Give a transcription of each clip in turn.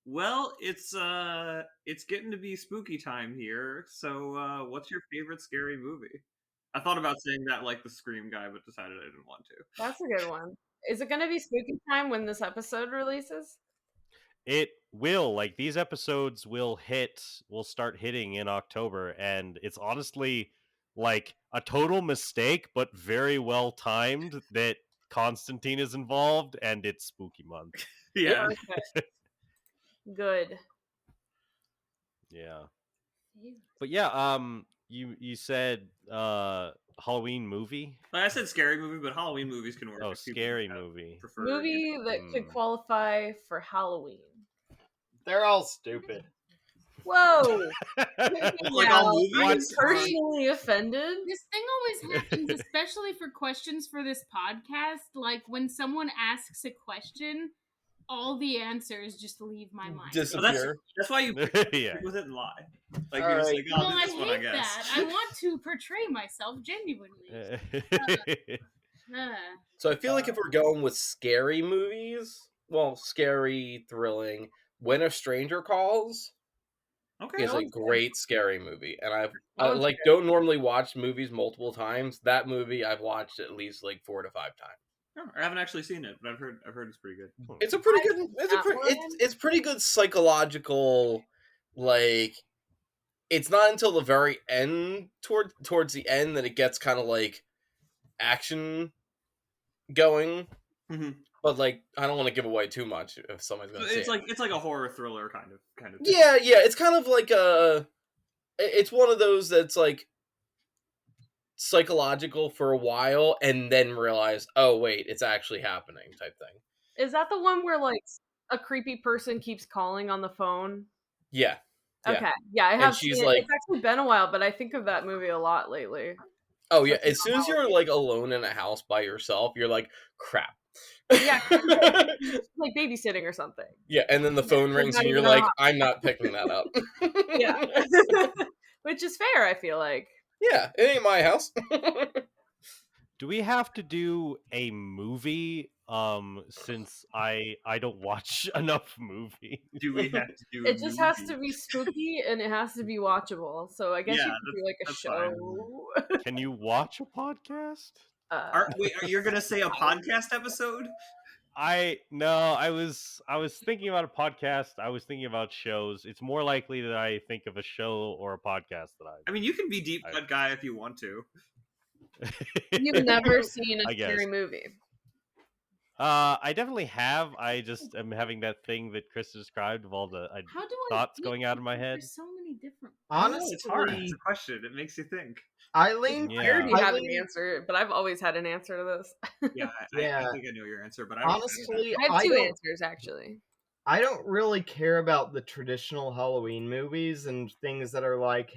Well, it's getting to be spooky time here. So, what's your favorite scary movie? I thought about saying that like the Scream guy, but decided I didn't want to. That's a good one. Is it going to be spooky time when this episode releases? It will. Like, these episodes will start hitting in October, and it's honestly like a total mistake, but very well timed that Constantine is involved, and it's spooky month. Yeah. Good. Yeah. But yeah, you said Halloween movie? Like I said scary movie, but Halloween movies can work. Oh, if people scary have movie. preferred, Movie that could qualify for Halloween. They're all stupid. Whoa! Like all movies? I'm personally offended. This thing always happens, especially for questions for this podcast. Like, when someone asks a question, all the answers just leave my mind. Disappear. That's why you Yeah. with it and lie. Like All you're just right. like, oh, Well, this is I what I hate guess. that. I want to portray myself genuinely. So I feel like if we're going with scary movies, well, scary, thrilling, When a Stranger Calls Okay. is a great scary movie, and I That one's don't normally watch movies multiple times. That movie I've watched at least like 4 to 5 times. Oh, I haven't actually seen it, but I've heard it's pretty good. It's a pretty good. It's pretty good psychological. Like, it's not until the very end, towards the end, that it gets kind of like action going. Mm-hmm. But like, I don't want to give away too much if someone's gonna see it. It's like a horror thriller kind of thing. Yeah. It's kind of like it's one of those that's like psychological for a while and then realize, oh wait, it's actually happening type thing. Is that the one where like a creepy person keeps calling on the phone? Yeah. Okay. Yeah, I have she's seen like- it. It's actually been a while, but I think of that movie a lot lately. Oh yeah, as soon as you're like alone in a house by yourself, you're like, crap. Yeah, like babysitting or something. Yeah, and then the phone rings and you're like, I'm not picking that up. Yeah. Which is fair, I feel like. Yeah, it ain't my house. Do we have to do a movie? Since I don't watch enough movies. Do we have to do? It just has to be spooky and it has to be watchable. So I guess Yeah, you could do like a that's show. Can you watch a podcast? Wait, are you gonna say a podcast episode? I was thinking about a podcast. I was thinking about shows. It's more likely that I think of a show or a podcast that I mean, you can be deep cut guy if you want to. You've never seen a I guess. scary movie. I definitely have. I just am having that thing that Chris described of all the How do thoughts I going out of my head. There's so many different. Honestly, It's hard. It's a question. It makes you think. I lean. Yeah. I already have an lean- answer, but I've always had an answer to this. Yeah, Yeah. I think I know your answer, but I don't Honestly, I have two don't- answers actually. I don't really care about the traditional Halloween movies and things that are like,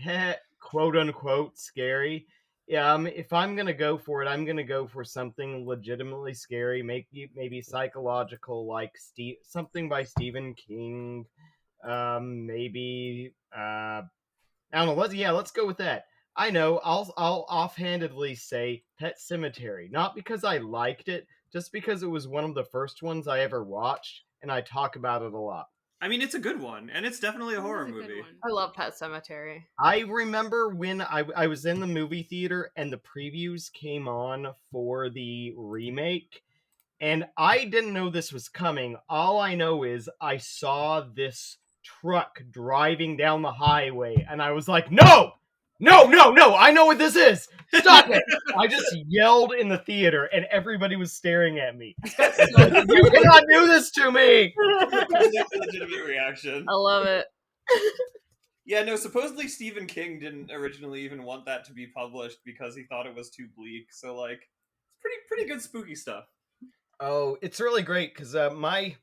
quote unquote, scary. Yeah, if I'm gonna go for it, I'm gonna go for something legitimately scary, maybe psychological, like something by Stephen King. Maybe I don't know. Let's go with that. I know. I'll offhandedly say Pet Sematary, not because I liked it, just because it was one of the first ones I ever watched, and I talk about it a lot. I mean, it's a good one, and it's definitely a horror movie. I love Pet Sematary. I remember when I was in the movie theater and the previews came on for the remake, and I didn't know this was coming. All I know is I saw this truck driving down the highway, and I was like, no! No, I know what this is! Stop it! I just yelled in the theater, and everybody was staring at me. You cannot do this to me! That's a legitimate reaction. I love it. Yeah, no, supposedly Stephen King didn't originally even want that to be published because he thought it was too bleak. So, like, it's pretty good spooky stuff. Oh, it's really great, because I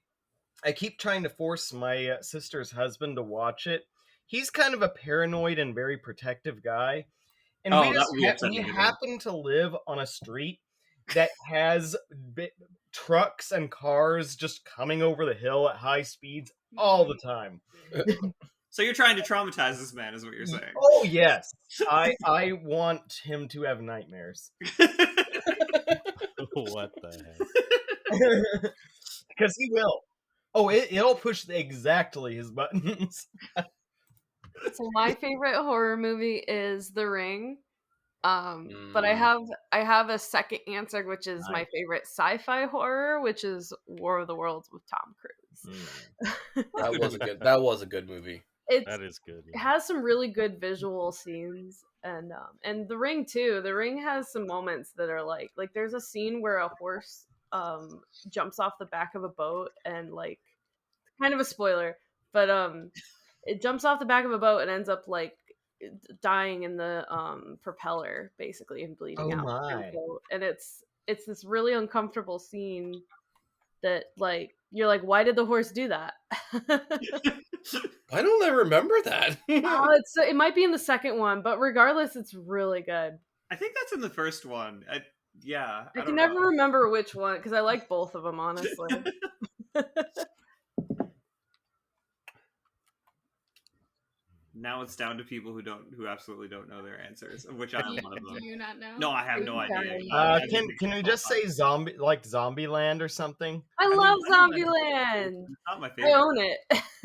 keep trying to force my sister's husband to watch it. He's kind of a paranoid and very protective guy. And we happen to live on a street that has trucks and cars just coming over the hill at high speeds all the time. So you're trying to traumatize this man, is what you're saying? Oh, yes. I want him to have nightmares. What the heck? Because he will. Oh, it'll push exactly his buttons. So my favorite horror movie is The Ring. But I have a second answer, which is my favorite sci-fi horror, which is War of the Worlds with Tom Cruise. That was a good movie. That is good. It has some really good visual scenes, and The Ring too. The Ring has some moments that are like there's a scene where a horse jumps off the back of a boat, and like, kind of a spoiler, but it jumps off the back of a boat and ends up like dying in the propeller basically and bleeding out. My. And it's this really uncomfortable scene that like you're like, why did the horse do that? Why don't I remember that? It might be in the second one, but regardless, it's really good. I think that's in the first one. I can never remember which one because I like both of them, honestly. Now it's down to people who absolutely don't know their answers, of which I am one of them. Do you not know? No, I have no idea. Can we just say Zombieland or something? I love Zombieland. It's not my favorite. I own it.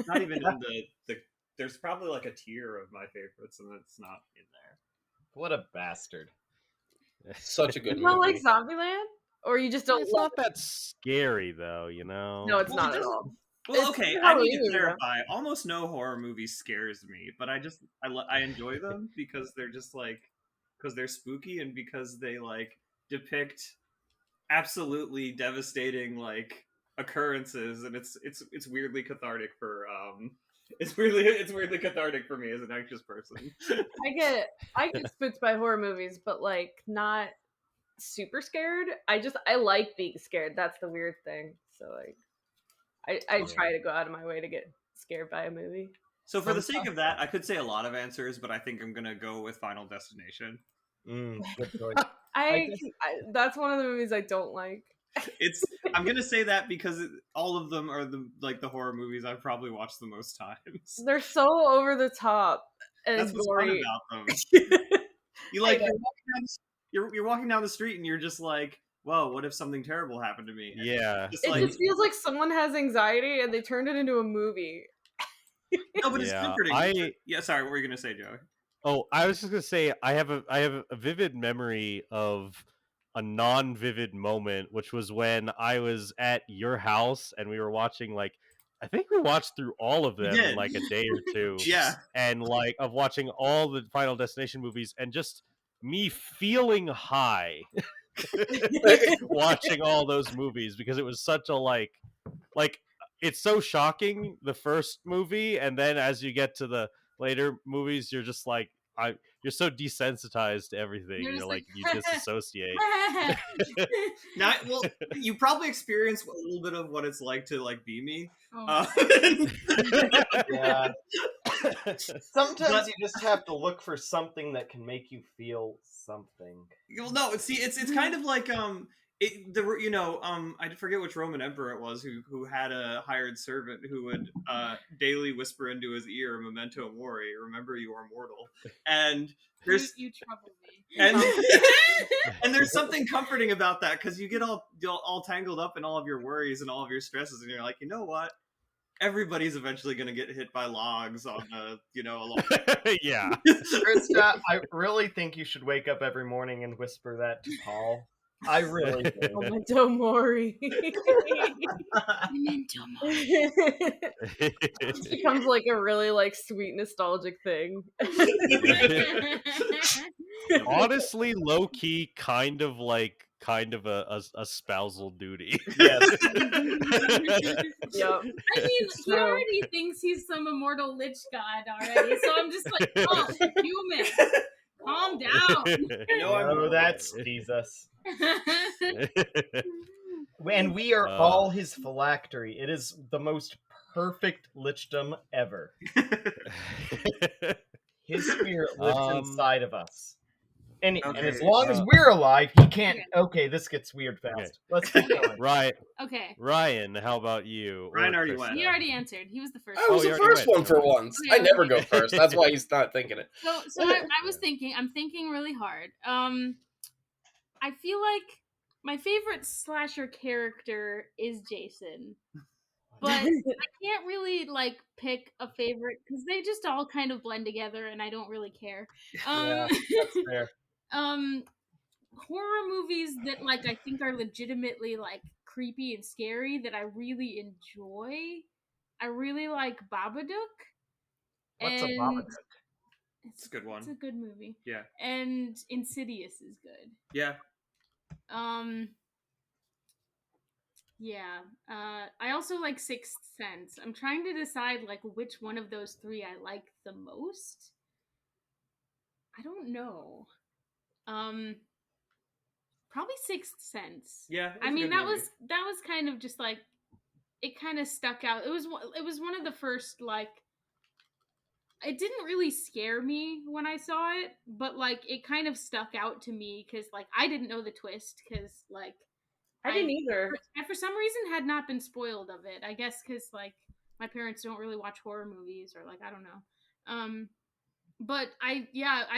Not even in the. There's probably like a tier of my favorites, and it's not in there. What a bastard! Such a good You movie. don't like Zombieland, or you just don't? It's not that scary, though. You know. No, it's not at all. Well, It's okay, I need Halloween, to clarify. Almost no horror movie scares me, but I enjoy them because they're just like because they're spooky and because they like depict absolutely devastating like occurrences, and it's weirdly cathartic for it's weirdly cathartic for me as an anxious person. I get spooked by horror movies, but like not super scared. I like being scared. That's the weird thing. So like I try to go out of my way to get scared by a movie. So for the sake of that, I could say a lot of answers, but I think I'm gonna go with Final Destination. Good choice. That's one of the movies I don't like. I'm gonna say that because all of them are the horror movies I've probably watched the most times. They're so over the top and That's what's fun gory. about them. You're walking down the street and you're just like, whoa, what if something terrible happened to me? And Yeah. It just feels like someone has anxiety and they turned it into a movie. No, but it's comforting. Yeah, sorry, what were you gonna say, Joey? Oh, I was just gonna say I have a vivid memory of a non-vivid moment, which was when I was at your house and we were watching I think we watched through all of them in like a day or two. Yeah. And like of watching all the Final Destination movies and just me feeling high watching all those movies because it was such a like it's so shocking the first movie, and then as you get to the later movies you're just like you're so desensitized to everything. You're like you disassociate. Now, well, you probably experienced a little bit of what it's like to like be me. Yeah. Sometimes you just have to look for something that can make you feel something. Well, no, see, it's kind of like I forget which Roman emperor it was who had a hired servant who would daily whisper into his ear, "Memento mori, remember you are mortal." And there's you trouble me. And and there's something comforting about that because you get all tangled up in all of your worries and all of your stresses, and you're like, you know what? Everybody's eventually going to get hit by logs on a log. Yeah. Krista, I really think you should wake up every morning and whisper that to Paul. I really do. Memento mori. Memento mori. It becomes like a really like sweet nostalgic thing. Honestly, low key, kind of a spousal duty. Yes. Yep. I mean, he already thinks he's some immortal lich god already, so I'm just like, oh, human, calm down. No, that's Jesus. And we are all his phylactery. It is the most perfect lichdom ever. His spirit lives inside of us. And as long as we're alive, he can't. Okay, this gets weird fast. Okay. Let's keep going. Right. Okay. Ryan, how about you? Ryan already Krista? went. He already answered. He was the first. I was the first one for once. Okay, I never go first. That's why he's not thinking it. So I was thinking. I'm thinking really hard. I feel like my favorite slasher character is Jason, but I can't really like pick a favorite because they just all kind of blend together, and I don't really care. Yeah, that's fair. Horror movies that like I think are legitimately like creepy and scary that I really enjoy. I really like Babadook. What's a And Babadook? It's a good one. It's a good movie. Yeah. And Insidious is good. Yeah. Yeah. I also like Sixth Sense. I'm trying to decide like which one of those three I like the most. I don't know. Probably Sixth Sense. Yeah. I mean that was kind of just like it kind of stuck out. It was one of the first like it didn't really scare me when I saw it, but like it kind of stuck out to me because like I didn't know the twist because like I didn't either. I for some reason had not been spoiled of it. I guess because like my parents don't really watch horror movies or like I don't know. But I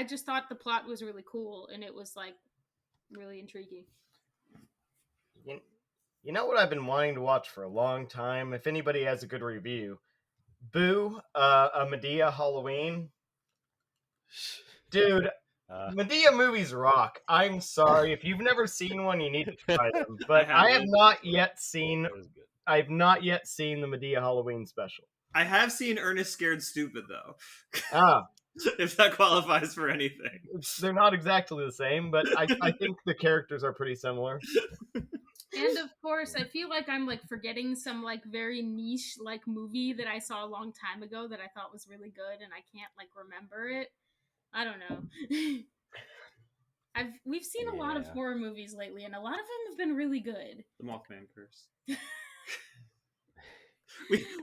just thought the plot was really cool and it was like really intriguing. You know what I've been wanting to watch for a long time? If anybody has a good review, Boo, a Medea Halloween. Dude, Medea movies rock. I'm sorry if you've never seen one, you need to try them. But I have not yet seen. I've not yet seen the Medea Halloween special. I have seen Ernest Scared Stupid though. Ah, if that qualifies for anything. They're not exactly the same, but I think the characters are pretty similar. And of course, I feel like I'm like forgetting some like very niche like movie that I saw a long time ago that I thought was really good, and I can't like remember it. I don't know. We've seen a lot of horror movies lately, and a lot of them have been really good. The Mothman Curse.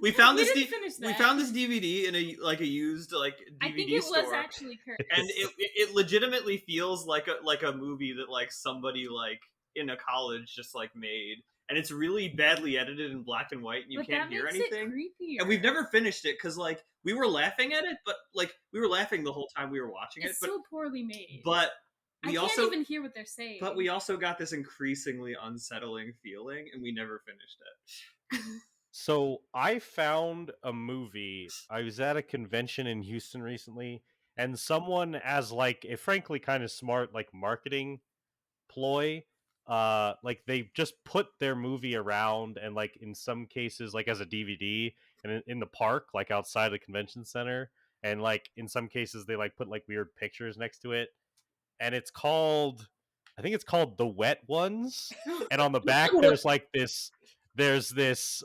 we found this we found this DVD in a used like DVD I think it store, was actually cursed. And it legitimately feels like a movie that like somebody like in a college just like made, and it's really badly edited in black and white and you can't hear anything. And we've never finished it because like we were laughing at it, but like we were laughing the whole time we were watching it. It's so poorly made. But I can't even hear what they're saying. But we also got this increasingly unsettling feeling, and we never finished it. So I found a movie. I was at a convention in Houston recently, and someone, as like a frankly kind of smart like marketing ploy, like they just put their movie around, and like in some cases like as a DVD and in the park like outside the convention center, and like in some cases they like put like weird pictures next to it, and it's called, I think it's called The Wet Ones, and on the back there's like this there's this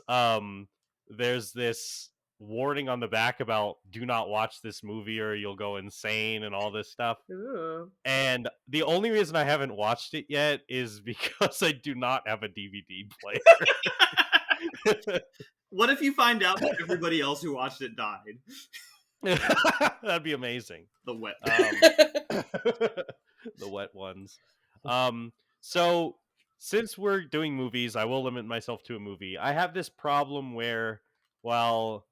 warning on the back about do not watch this movie or you'll go insane and all this stuff. Ooh. And the only reason I haven't watched it yet is because I do not have a DVD player. What if you find out that everybody else who watched it died? That'd be amazing. The wet the wet ones. So since we're doing movies, I will limit myself to a movie. I have this problem where, well,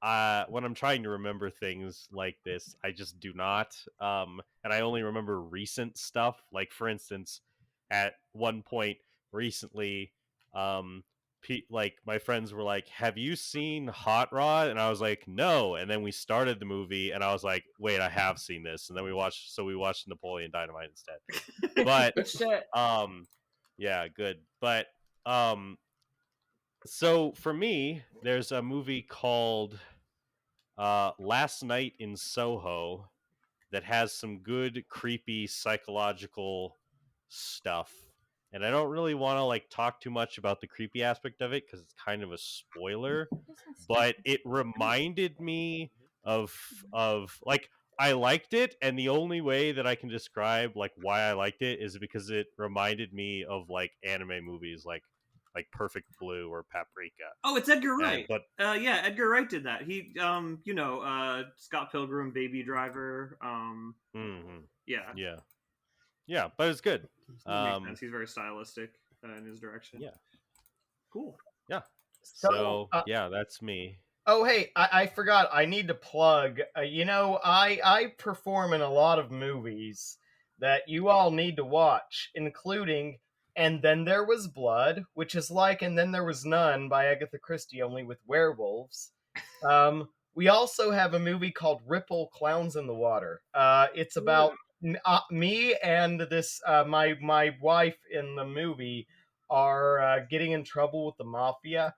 when I'm trying to remember things like this, I just do not. And I only remember recent stuff. Like, for instance, at one point recently, like my friends were like, "Have you seen Hot Rod?" And I was like, "No." And then we started the movie, and I was like, "Wait, I have seen this." And then we watched Napoleon Dynamite instead. But Good shit. yeah, good. But so for me, there's a movie called Last Night in Soho that has some good creepy psychological stuff, and I don't really want to like talk too much about the creepy aspect of it because it's kind of a spoiler, but it reminded me of like I liked it, and the only way that I can describe like why I liked it is because it reminded me of like anime movies like Perfect Blue or Paprika. Oh, it's Edgar Wright. But yeah, Edgar Wright did that. He Scott Pilgrim, Baby Driver. Yeah, but it's good. Makes sense. He's very stylistic in his direction. Yeah, cool. Yeah. So yeah, that's me. Oh, hey, I forgot. I need to plug. I perform in a lot of movies that you all need to watch, including And Then There Was Blood, which is like And Then There Was None by Agatha Christie, only with werewolves. We also have a movie called Ripple Clowns in the Water. It's about me and this my wife in the movie are getting in trouble with the mafia,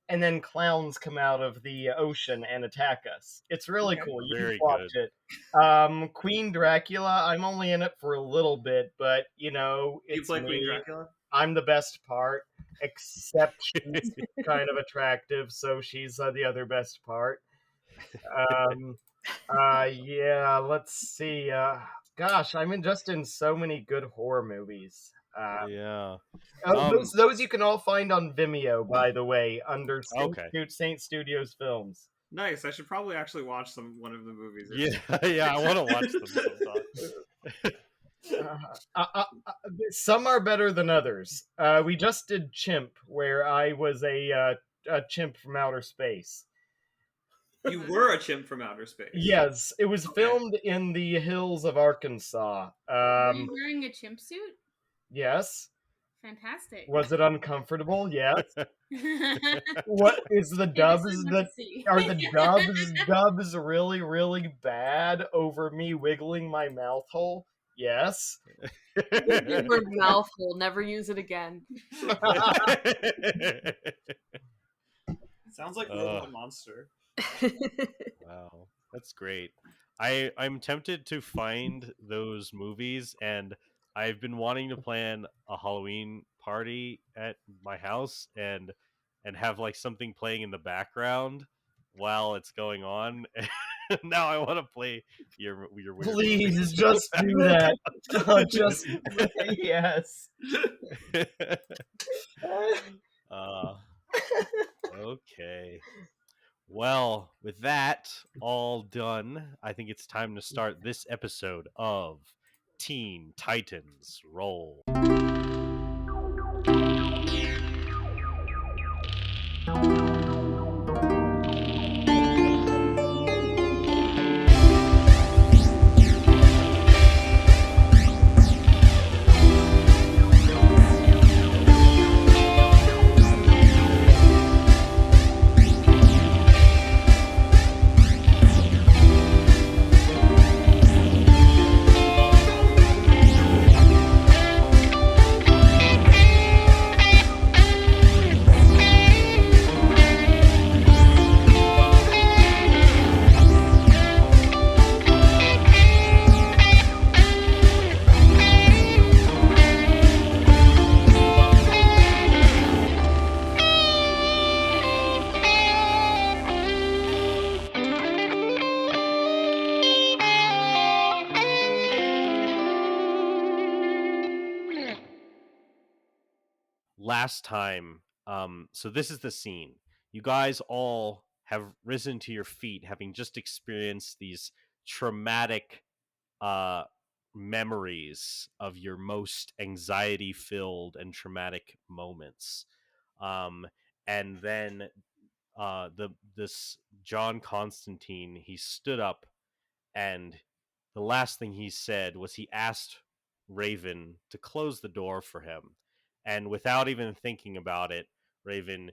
and then clowns come out of the ocean and attack us. It's really cool. You Very can watch good. it. Queen Dracula, I'm only in it for a little bit, but You it's play me. Queen Dracula? I'm the best part, except she's kind of attractive, so she's the other best part. Yeah, let's see. Gosh, I'm just in so many good horror movies. Yeah. Those you can all find on Vimeo, by the way, under Saint Studios Films. Nice. I should probably actually watch one of the movies. Yeah, I want to watch them sometime. Some are better than others. We just did Chimp, where I was a chimp from outer space. You were a chimp from outer space. Yes, it was filmed in the hills of Arkansas. Were you wearing a chimp suit? Yes. Fantastic. Was it uncomfortable? Yes. What is the dubs that are the dubs really, really bad over me wiggling my mouth hole? Yes. The word mouthful, never use it again. Sounds like Robot Monster. Wow, that's great. I'm tempted to find those movies, and I've been wanting to plan a Halloween party at my house and have like something playing in the background while it's going on. Now I want to play your weird. Please just do that. Just yes. Okay. Well, with that all done, I think it's time to start this episode of Teen Titans Roll. Last time, so this is the scene. You guys all have risen to your feet, having just experienced these traumatic memories of your most anxiety-filled and traumatic moments. And then this John Constantine, he stood up, and the last thing he said was he asked Raven to close the door for him. And without even thinking about it, Raven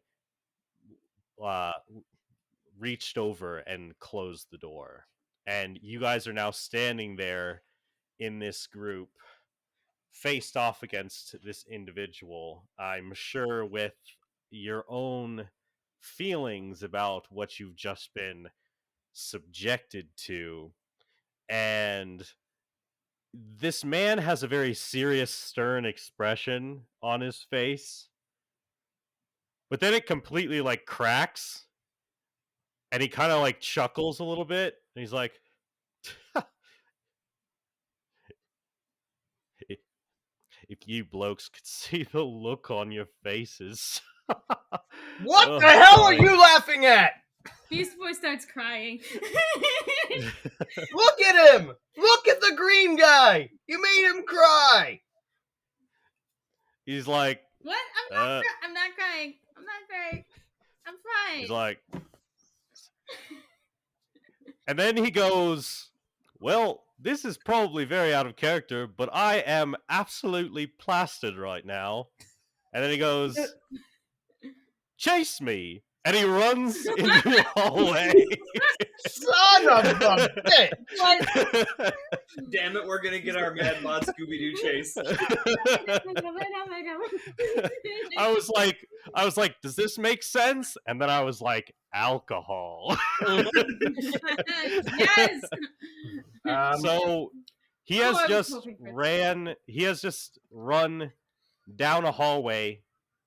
reached over and closed the door. And you guys are now standing there in this group, faced off against this individual. I'm sure with your own feelings about what you've just been subjected to. And this man has a very serious, stern expression on his face. But then it completely like cracks. And he kind of like chuckles a little bit. And he's like, if you blokes could see the look on your faces. What the hell are you laughing at? Beast Boy starts crying. Look at him! Look at the green guy! You made him cry! He's like, what? I'm not crying. I'm not crying. I'm fine. He's like, and then he goes, well, this is probably very out of character, but I am absolutely plastered right now. And then he goes, "Chase me." And he runs into the hallway. Son of a bitch! What? Damn it, we're gonna get our Mad Mod Scooby-Doo chase. I was like, does this make sense? And then I was like, alcohol. Yes. So he Oh, has I was just hoping for that. he has just run down a hallway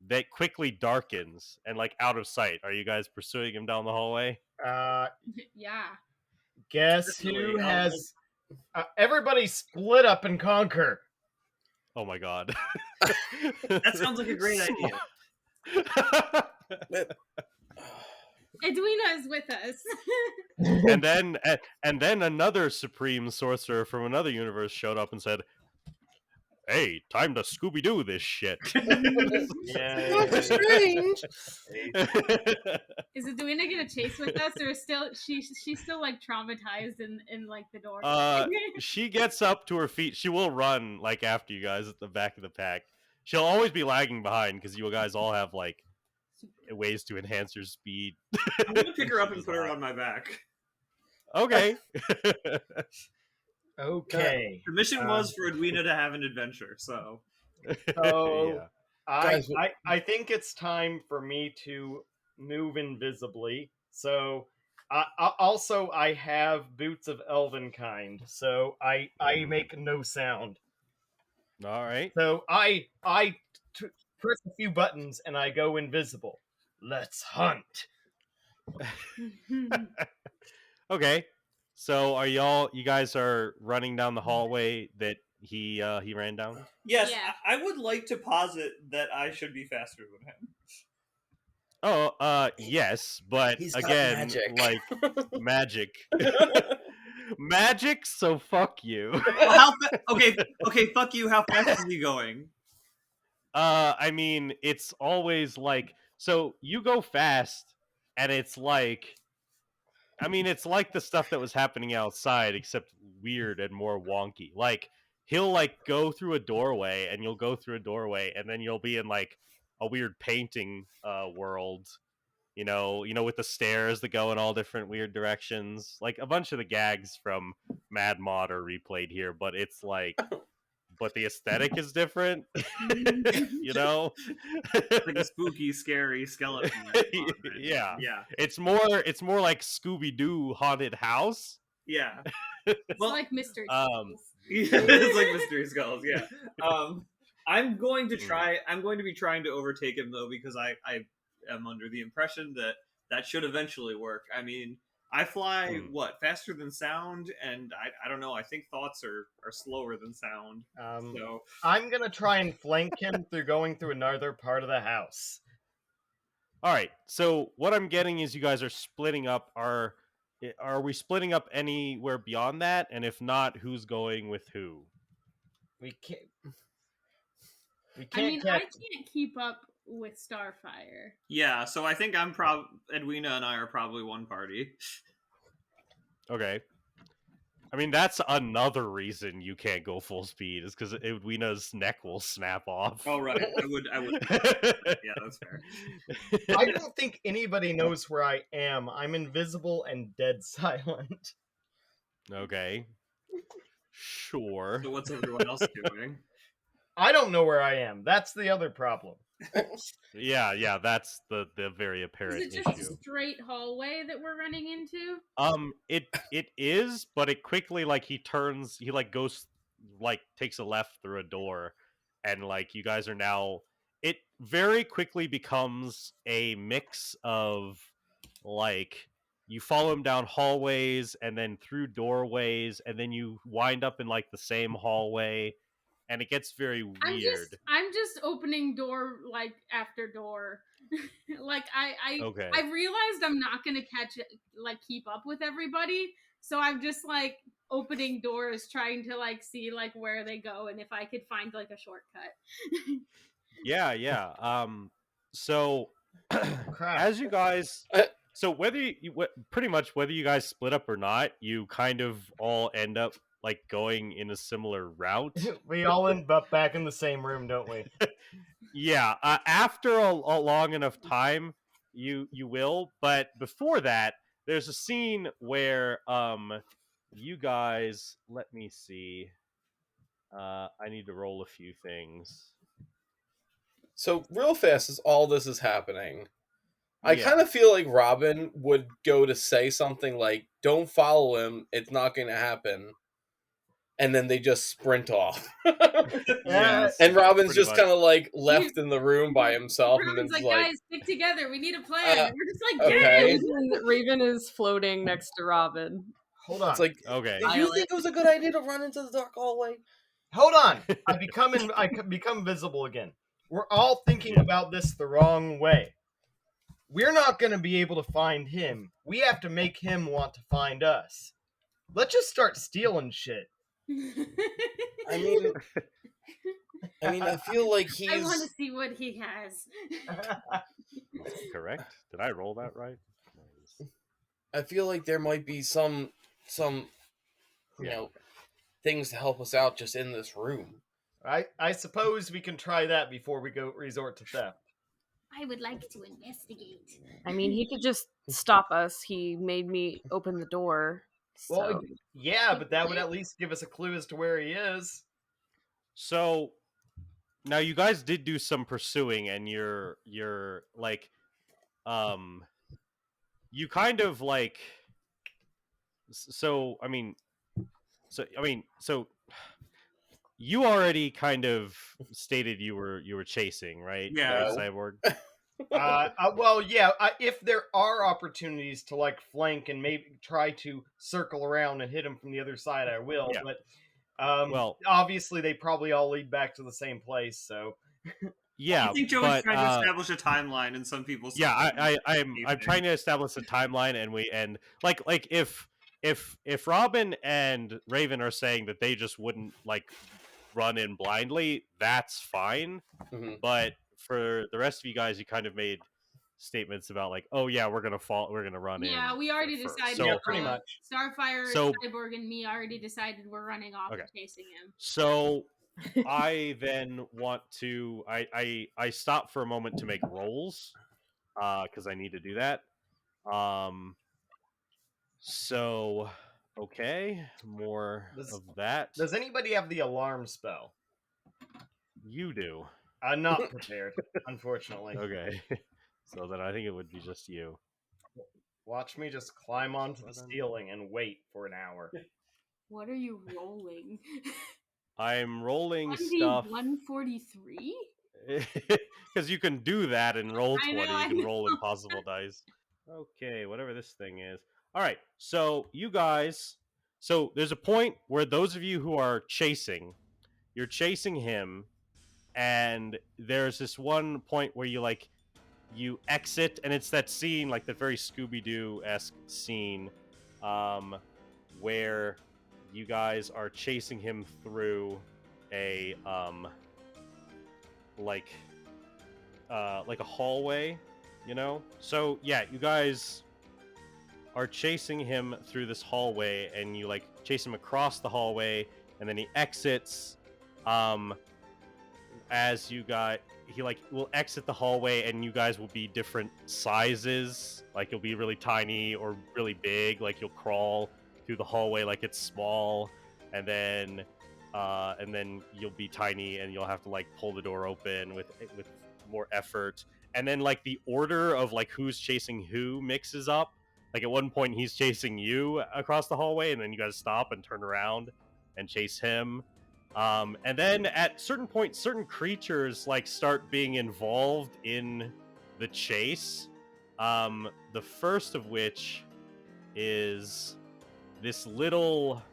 that quickly darkens and like out of sight. Are you guys pursuing him down the hallway? Yeah. Guess who Definitely. has... everybody split up and conquer. Oh my god. That sounds like a great idea. Edwina is with us. and then another supreme sorcerer from another universe showed up and said, "Hey, time to Scooby-Doo this shit." Yeah. Doctor Strange. Is Edwina gonna chase with us, or is she's still like traumatized in like the door? She gets up to her feet. She will run like after you guys at the back of the pack. She'll always be lagging behind because you guys all have like ways to enhance your speed. I'm gonna pick her up and put her on my back. Okay. Okay. The mission was for Edwina to have an adventure, so So Yeah. I think it's time for me to move invisibly. So also I have boots of elven kind, so I make no sound. All right. So I press a few buttons and I go invisible. Let's hunt. Okay. So are you guys are running down the hallway that he ran down? yes, Yeah. I would like to posit that I should be faster than him. Oh, yes, but He's got again, magic. like magic. Magic, so fuck you. Well, okay, fuck you. How fast is he going? I mean, it's always like, so you go fast and it's like, I mean, it's like the stuff that was happening outside except weird and more wonky. Like he'll like go through a doorway and you'll go through a doorway and then you'll be in like a weird painting world, you know, with the stairs that go in all different weird directions. Like a bunch of the gags from Mad Mod are replayed here, but it's like but the aesthetic is different. You know? Like a spooky, scary skeleton. Yeah. Yeah. It's more like Scooby-Doo haunted house. Yeah. It's like Mystery Skulls. It's like Mystery Skulls, yeah. I'm going to be trying to overtake him though, because I am under the impression that should eventually work. I mean, I fly faster than sound, and I don't know. I think thoughts are slower than sound. So I'm gonna try and flank him through going through another part of the house. All right. So what I'm getting is you guys are splitting up. Are we splitting up anywhere beyond that? And if not, who's going with who? We can't. I mean, I can't keep up with Starfire. yeah, so I think Edwina and I are probably one party. Okay. I mean, that's another reason you can't go full speed is because Edwina's neck will snap off. Oh right, I would. Yeah, that's fair. I don't think anybody knows where I am. I'm invisible and dead silent. Okay. Sure. So what's everyone else doing? I don't know where I am. That's the other problem. Yeah, that's the very apparent Is it just issue. a straight hallway that we're running into? It is, but it quickly like he like goes like takes a left through a door, and like you guys are now. It very quickly becomes a mix of like you follow him down hallways and then through doorways, and then you wind up in like the same hallway. And it gets very weird. I'm just opening door like after door. Like Okay. I realized I'm not gonna keep up with everybody, so I'm just like opening doors, trying to like see like where they go and if I could find like a shortcut. Yeah. So Crap. as you guys, so whether pretty much whether you guys split up or not, you kind of all end up like going in a similar route. We all end up back in the same room, don't we? Yeah, after a long enough time, you will. But before that, there's a scene where you guys. Let me see. I need to roll a few things. So real fast, as all this is happening, I Yeah. kind of feel like Robin would go to say something like, "Don't follow him; it's not going to happen," and then they just sprint off. Yes. And Robin's Pretty just much. kind of like left in the room by himself, and Robin's then like, like, guys, stick together. We need a plan. Uh, And we're just like, okay. yeah. Raven is floating next to Robin. Hold on. It's like, Okay. did you think it was a good idea to run into the dark hallway? Hold on. I become visible again. We're all thinking about this the wrong way. We're not going to be able to find him. We have to make him want to find us. Let's just start stealing shit. I mean, I feel like I want to he's. see what he has. Correct. Did I roll that right? Nice. I feel like there might be some, you know, things to help us out just in this room. I suppose we can try that before we go resort to theft. I would like to investigate. I mean, he could just stop us. He made me open the door. So. Well, yeah, but that would at least give us a clue as to where he is. So now you guys did do some pursuing, and you're like, you kind of like. So you already kind of stated you were chasing, right? Yeah. Right, Cyborg. Well, yeah. If there are opportunities to like flank and maybe try to circle around and hit him from the other side, I will. Yeah. But Well, obviously they probably all lead back to the same place. So yeah. I think Joe is trying to establish a timeline, and some people. Yeah, I'm trying to establish a timeline, and like if Robin and Raven are saying that they just wouldn't like run in blindly, that's fine. Mm-hmm. But for the rest of you guys, you kind of made statements about like, oh yeah, we're gonna run in. Yeah, we already decided. So, yeah, pretty much. Starfire, So- Cyborg, and me already decided we're running off and chasing him. So I then want to I stop for a moment to make rolls because I need to do that. So okay, more of that. Does anybody have the alarm spell? You do. I'm not prepared, unfortunately. Okay. So then I think it would be just you. Watch me just climb onto the ceiling and wait for an hour. What are you rolling? I'm rolling stuff 143? because you can do that and roll 20. I You can know. roll impossible dice. Okay, whatever this thing is. All right, so you guys. So there's a point where those of you who are chasing, you're chasing him, and there's this one point where you exit, and it's that scene, like the very Scooby-Doo-esque scene, where you guys are chasing him through a like a hallway, you know. So yeah, you guys are chasing him through this hallway, and you like chase him across the hallway, and then he exits. As you got, he like will exit the hallway, and you guys will be different sizes. Like you'll be really tiny or really big. Like you'll crawl through the hallway like it's small, and then you'll be tiny, and you'll have to like pull the door open with more effort. And then like the order of like who's chasing who mixes up. Like at one point he's chasing you across the hallway, and then you guys stop and turn around and chase him. And then at certain points, certain creatures like start being involved in the chase. The first of which is this little.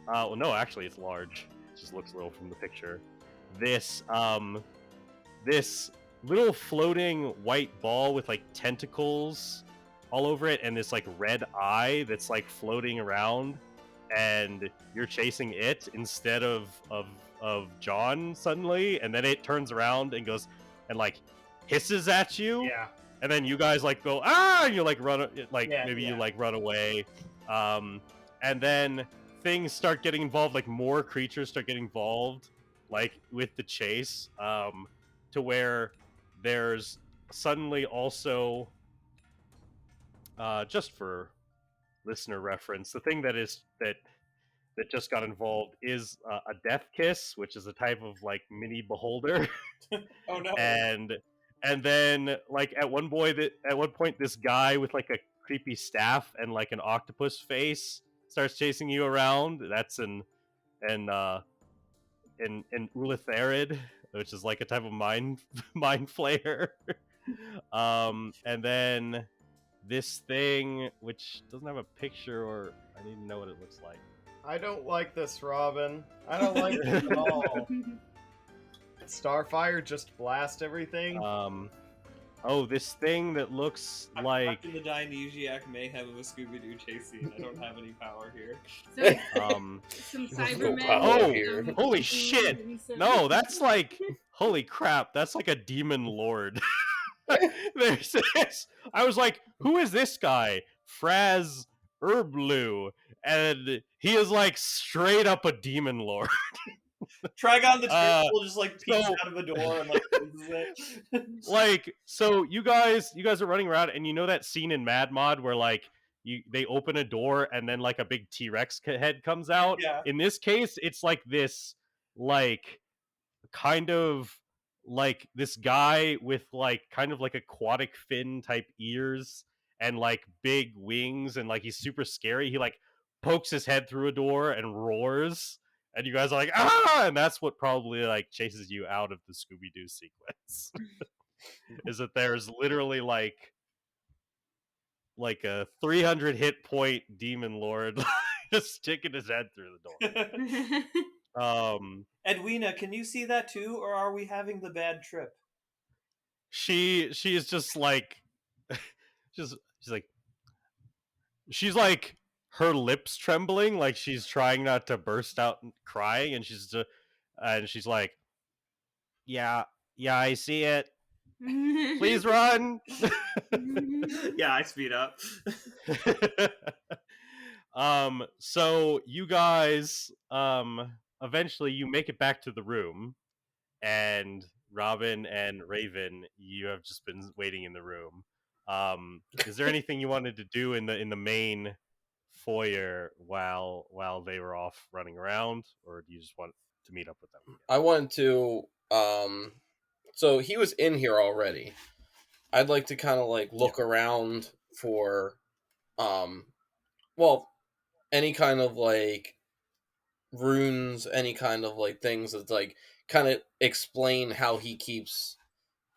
Well, no, actually, it's large. It just looks little from the picture. This little floating white ball with like tentacles all over it, and this like red eye that's like floating around. And you're chasing it instead of John suddenly, and then it turns around and goes and like hisses at you. Yeah. And then you guys like go and you like run you like run away. And then things start getting involved, like more creatures start getting involved like with the chase. To to where there's suddenly also, just for listener reference, the thing that just got involved is a death kiss, which is a type of like mini beholder. Oh no. And then like at one point this guy with like a creepy staff and like an octopus face starts chasing you around. That's an Ulitherid, which is like a type of mind flayer. And then this thing, which doesn't have a picture, or I don't even know what it looks like. I don't like this, Robin. I don't like this at all. Starfire just blast everything. This thing that looks like in the Dionysiac mayhem of a Scooby-Doo chase scene. I don't have any power here. Some Cybermen. power here. Holy shit! No, that's like, holy crap! That's like a demon lord. There's this. I was like, who is this guy? Fraz Herblu, and he is like straight up a demon lord. Trigon the Terrible just like peeks so- out of a door and like closes it. Like, so you guys are running around, and you know that scene in Mad Mod where like they open a door and then like a big T-Rex head comes out. Yeah. In this case, it's like this, like kind of like this guy with like kind of like aquatic fin type ears and like big wings, and like he's super scary. He like pokes his head through a door and roars, and you guys are like, ah! And that's what probably like chases you out of the Scooby-Doo sequence. Is that there's literally like a 300 hit point demon lord just sticking his head through the door. Edwina, can you see that too, or are we having the bad trip? She is just like she's like her lips trembling, like she's trying not to burst out crying, and she's like, yeah, I see it. Please run. Yeah, I speed up. So you guys, eventually you make it back to the room, and Robin and Raven, you have just been waiting in the room. Is there anything you wanted to do in the main foyer while they were off running around, or do you just want to meet up with them again? I wanted to. So he was in here already. I'd like to kind of like look around for, well, any kind of like runes, any kind of like things that like kind of explain how he keeps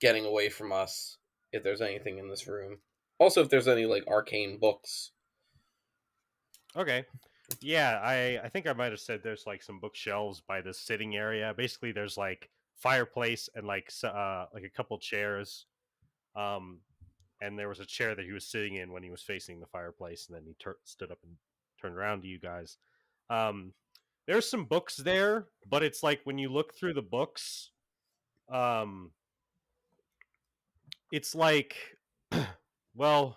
getting away from us. If there's anything in this room, also if there's any like arcane books. Okay. Yeah, I think I might have said there's like some bookshelves by the sitting area. Basically, there's like fireplace and like a couple chairs. And there was a chair that he was sitting in when he was facing the fireplace, and then he stood up and turned around to you guys. There's some books there, but it's like when you look through the books, it's like, well,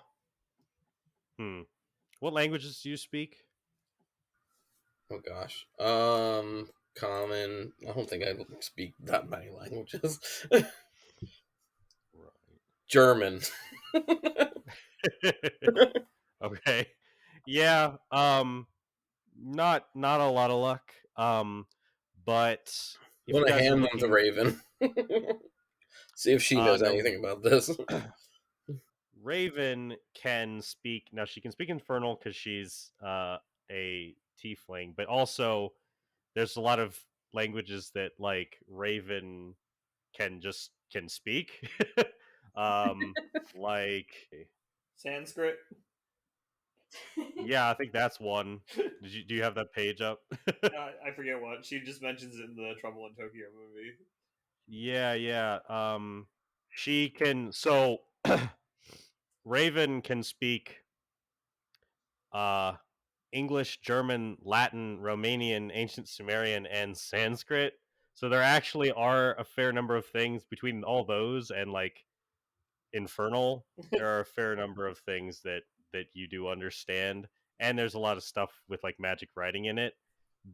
what languages do you speak? Oh gosh. Common. I don't think I speak that many languages. Right. German. Okay. Yeah. Not a lot of luck. But I'm gonna hand them to Raven. See if she knows anything about this. Raven can speak. Now she can speak Infernal because she's a tiefling, but also there's a lot of languages that like Raven can speak. Like Sanskrit. Yeah, I think that's one. Do you have that page up? I forget what she just mentions it in the Trouble in Tokyo movie. Yeah. She can. So Raven can speak English, German, Latin, Romanian, Ancient Sumerian, and Sanskrit. So there actually are a fair number of things between all those and like Infernal. There are a fair number of things that you do understand, and there's a lot of stuff with like magic writing in it.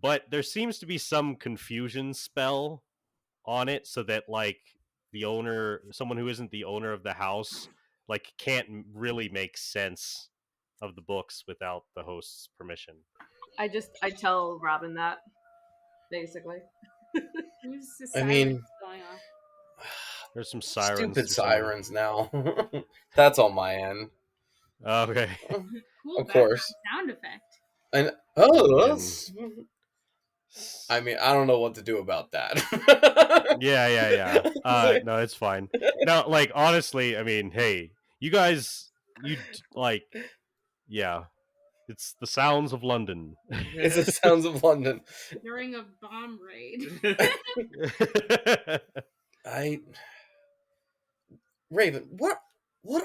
But there seems to be some confusion spell on it, so that like the owner, someone who isn't the owner of the house, like can't really make sense of the books without the host's permission. I tell Robin that basically. Who's the I sirens mean, going off? There's some sirens. stupid through some- sirens now. That's on my end. Okay. Cool Of background course. sound effect. And I mean, I don't know what to do about that. Yeah. No, it's fine. No, like honestly, I mean, hey, you guys, like, yeah, it's the sounds of London. It's the sounds of London. During a bomb raid. Raven, what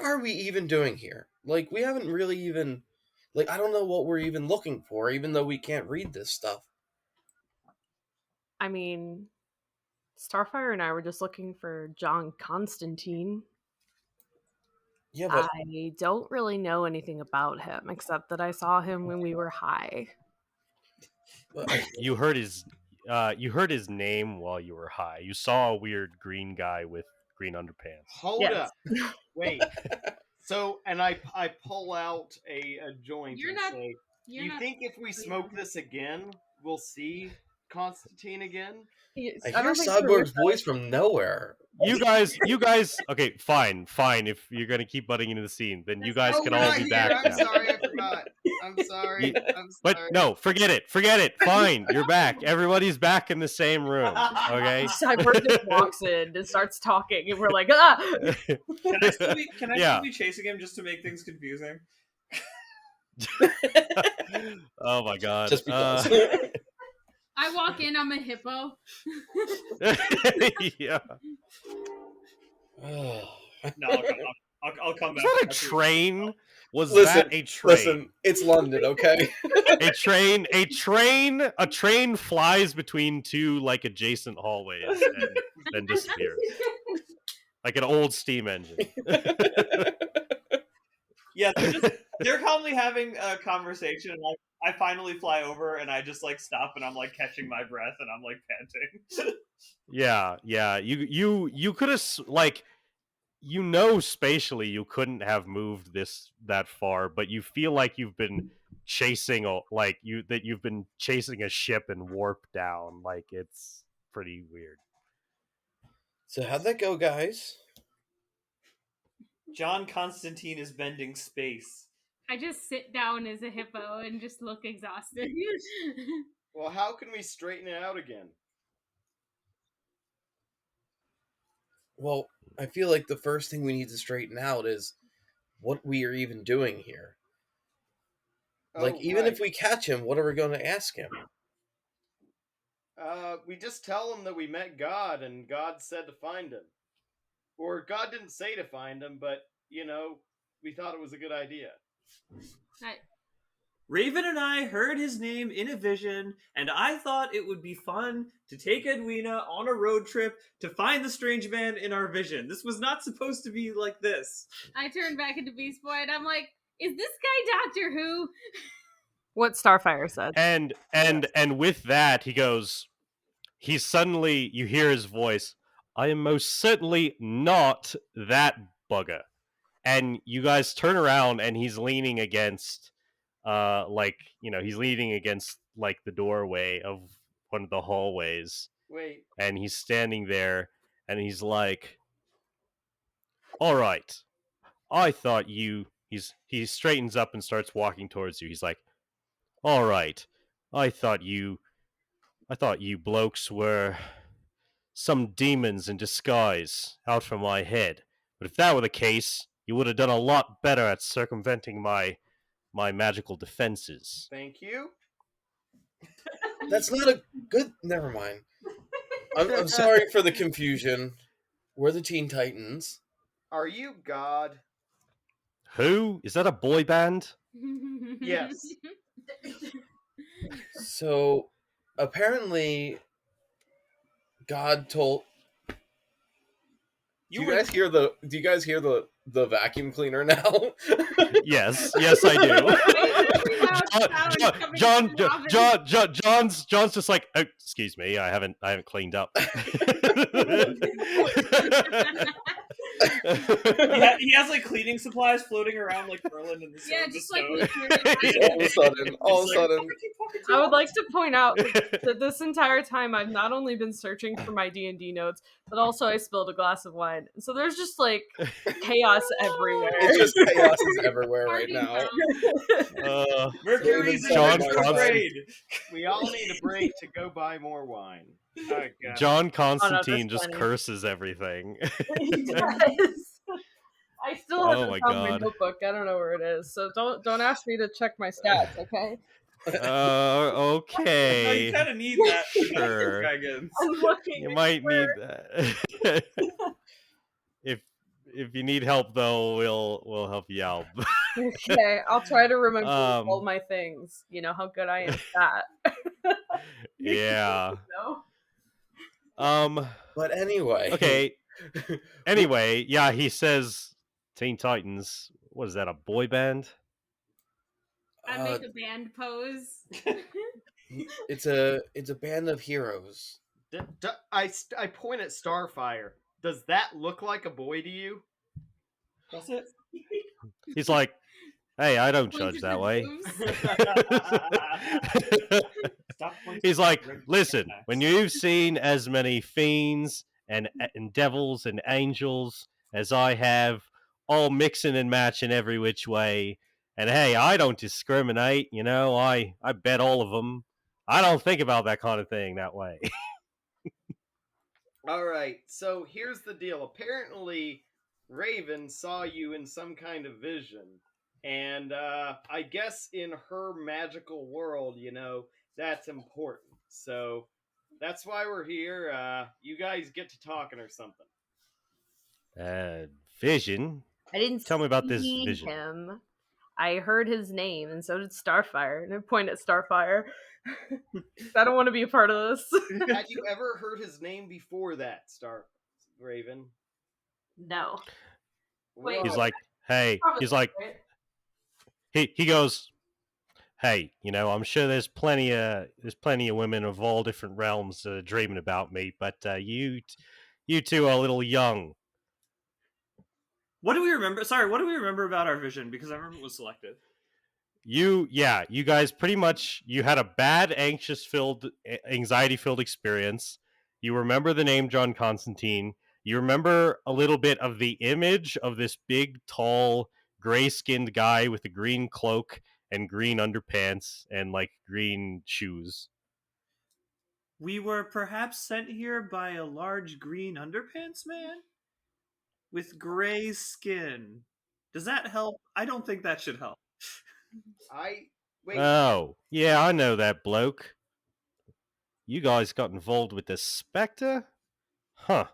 are we even doing here? Like, we haven't really even, like, I don't know what we're even looking for, even though we can't read this stuff. I mean, Starfire and I were just looking for John Constantine. Yeah, but I don't really know anything about him except that I saw him when we were high. you heard his name while you were high. You saw a weird green guy with green underpants. Hold Yes. up. Wait. So, and I pull out a joint You're and not- say, You're you not think if we smoke this again, we'll see Constantine again? I don't hear think Cyborg's Carissa- voice from nowhere. You guys, okay, fine. If you're gonna keep butting into the scene, then you guys Oh, can we're all not be here. back I'm now. sorry, I forgot. I'm sorry. You- I'm But sorry. no, forget it. Fine, you're back. Everybody's back in the same room. Okay. Cyborg just walks in and starts talking, and we're like, ah! Can I still be Yeah. chasing him just to make things confusing? Oh my god. Just because. I walk in, I'm a hippo. Yeah. No, I'll come Was back. that a train? Was Listen, that a train? Listen, it's London, okay? A train flies between two like adjacent hallways and then disappears. Like an old steam engine. Yeah, they're calmly having a conversation, and I finally fly over, and I just like stop, and I'm like catching my breath, and I'm like panting. Yeah. You could have like, spatially you couldn't have moved that far, but you feel like you've been chasing you've been chasing a ship and warp down. Like, it's pretty weird. So how'd that go, guys? John Constantine is bending space. I just sit down as a hippo and just look exhausted. Well, how can we straighten it out again? Well, I feel like the first thing we need to straighten out is what we are even doing here. Like, even if we catch him, what are we going to ask him? We just tell him that we met God and God said to find him. Or God didn't say to find him, but, we thought it was a good idea. Raven and I heard his name in a vision, and I thought it would be fun to take Edwina on a road trip to find the strange man in our vision. This was not supposed to be like this. I turn back into Beast Boy and I'm like, is this guy Doctor Who? What Starfire said. And with that, he goes, you hear his voice, I am most certainly not that bugger. And you guys turn around and he's leaning against he's leaning against like the doorway of one of the hallways. Wait. And he's standing there and he's like, all right, I thought he straightens up and starts walking towards you. He's like, all right, I thought you blokes were some demons in disguise out from my head. But if that were the case, you would have done a lot better at circumventing my magical defenses. Thank you. That's not a good... Never mind. I'm sorry for the confusion. We're the Teen Titans. Are you God? Who? Is that a boy band? Yes. So, apparently, God told... Do you guys hear the vacuum cleaner now? Yes, I do. John's just like, oh, excuse me, I haven't cleaned up. He has like cleaning supplies floating around like Merlin in the Yeah, the just like stove. all of a sudden. I would like to point out that this entire time I've not only been searching for my D&D notes, but also I spilled a glass of wine. So there's just like chaos everywhere. It's just chaos is everywhere right Party now. foul. Mercury's in John retrograde. We all need a break to go buy more wine. Oh, God. John Constantine there's just plenty. curses everything. He does. I still haven't Oh my found my God. notebook. I don't know where it is. So don't ask me to check my stats, okay? Okay. No, you kind of need that. Sure. Dragons. I'm looking. You might need that. if you need help though, we'll help you out. Okay, I'll try to remember all Um, my things. You know how good I am at that. yeah. No? But anyway. Okay. Anyway, yeah, he says Teen Titans. What is that? A boy band? I make a band pose. It's a band of heroes. I point at Starfire. Does that look like a boy to you? That's it. He's like, hey, I don't Points judge at that his way. boobs. Stop pointing He's at like, red listen, attacks. when you've seen as many fiends and devils and angels as I have, all mixing and matching every which way, and hey, I don't discriminate, you know, I bet all of them. I don't think about that kind of thing that way. All right, so here's the deal. Apparently, Raven saw you in some kind of vision, and I guess in her magical world, you know, that's important. So that's why we're here. You guys get to talking or something. Vision? I didn't Tell me about this see vision. him. I heard his name, and so did Starfire. And I point at Starfire. I don't want to be a part of this. Had you ever heard his name before that, Raven? No. Wait. He's like, hey, he's like, he goes, hey, you know, I'm sure there's plenty of women of all different realms that are dreaming about me, but you two are a little young. What do we remember? Sorry, what do we remember about our vision? Because I remember it was selective. You guys pretty much, you had a bad, anxiety-filled experience. You remember the name John Constantine. You remember a little bit of the image of this big, tall, gray-skinned guy with a green cloak and green underpants and, like, green shoes. We were perhaps sent here by a large green underpants man? With gray skin. Does that help? I don't think that should help. Wait. Oh, yeah, I know that bloke. You guys got involved with the Spectre? Huh.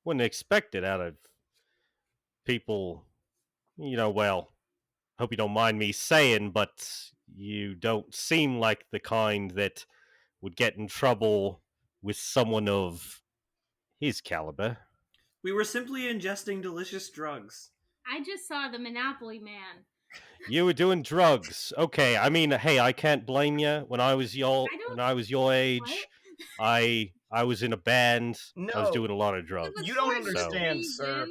Wouldn't expect it out of people, you know, well, hope you don't mind me saying, but you don't seem like the kind that would get in trouble with someone of his caliber. We were simply ingesting delicious drugs. I just saw the Monopoly Man. You were doing drugs. Okay, I mean, hey, I can't blame you. When I was your age, I was in a band. No. I was doing a lot of drugs. You don't understand, sir.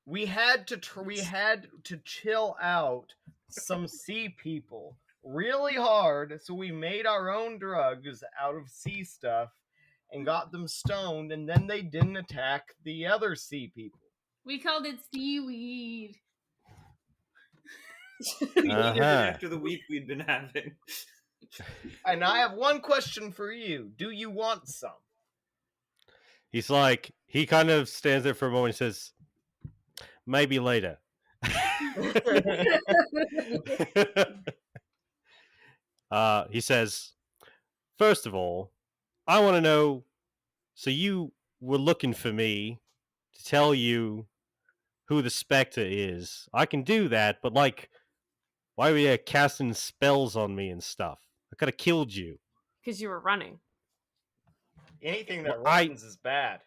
We had to chill out some sea people really hard, so we made our own drugs out of sea stuff and got them stoned, and then they didn't attack the other sea people. We called it seaweed. We needed it after the week we'd been having. And I have one question for you. Do you want some? He's like, he kind of stands there for a moment and says, maybe later. He says, first of all, I want to know, so you were looking for me to tell you who the Spectre is. I can do that, but like, why were you casting spells on me and stuff? I could have killed you. Because you were running. Anything that runs is bad.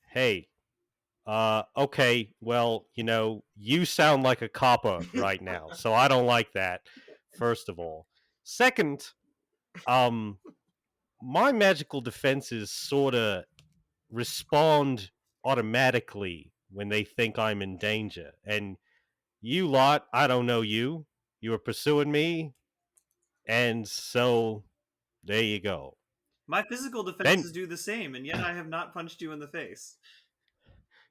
Hey, okay, well, you know, you sound like a copper right now, so I don't like that, first of all. Second, my magical defenses sort of respond automatically when they think I'm in danger. And you lot, I don't know you. You were pursuing me, and so there you go. My physical defenses do the same, and yet I have not punched you in the face.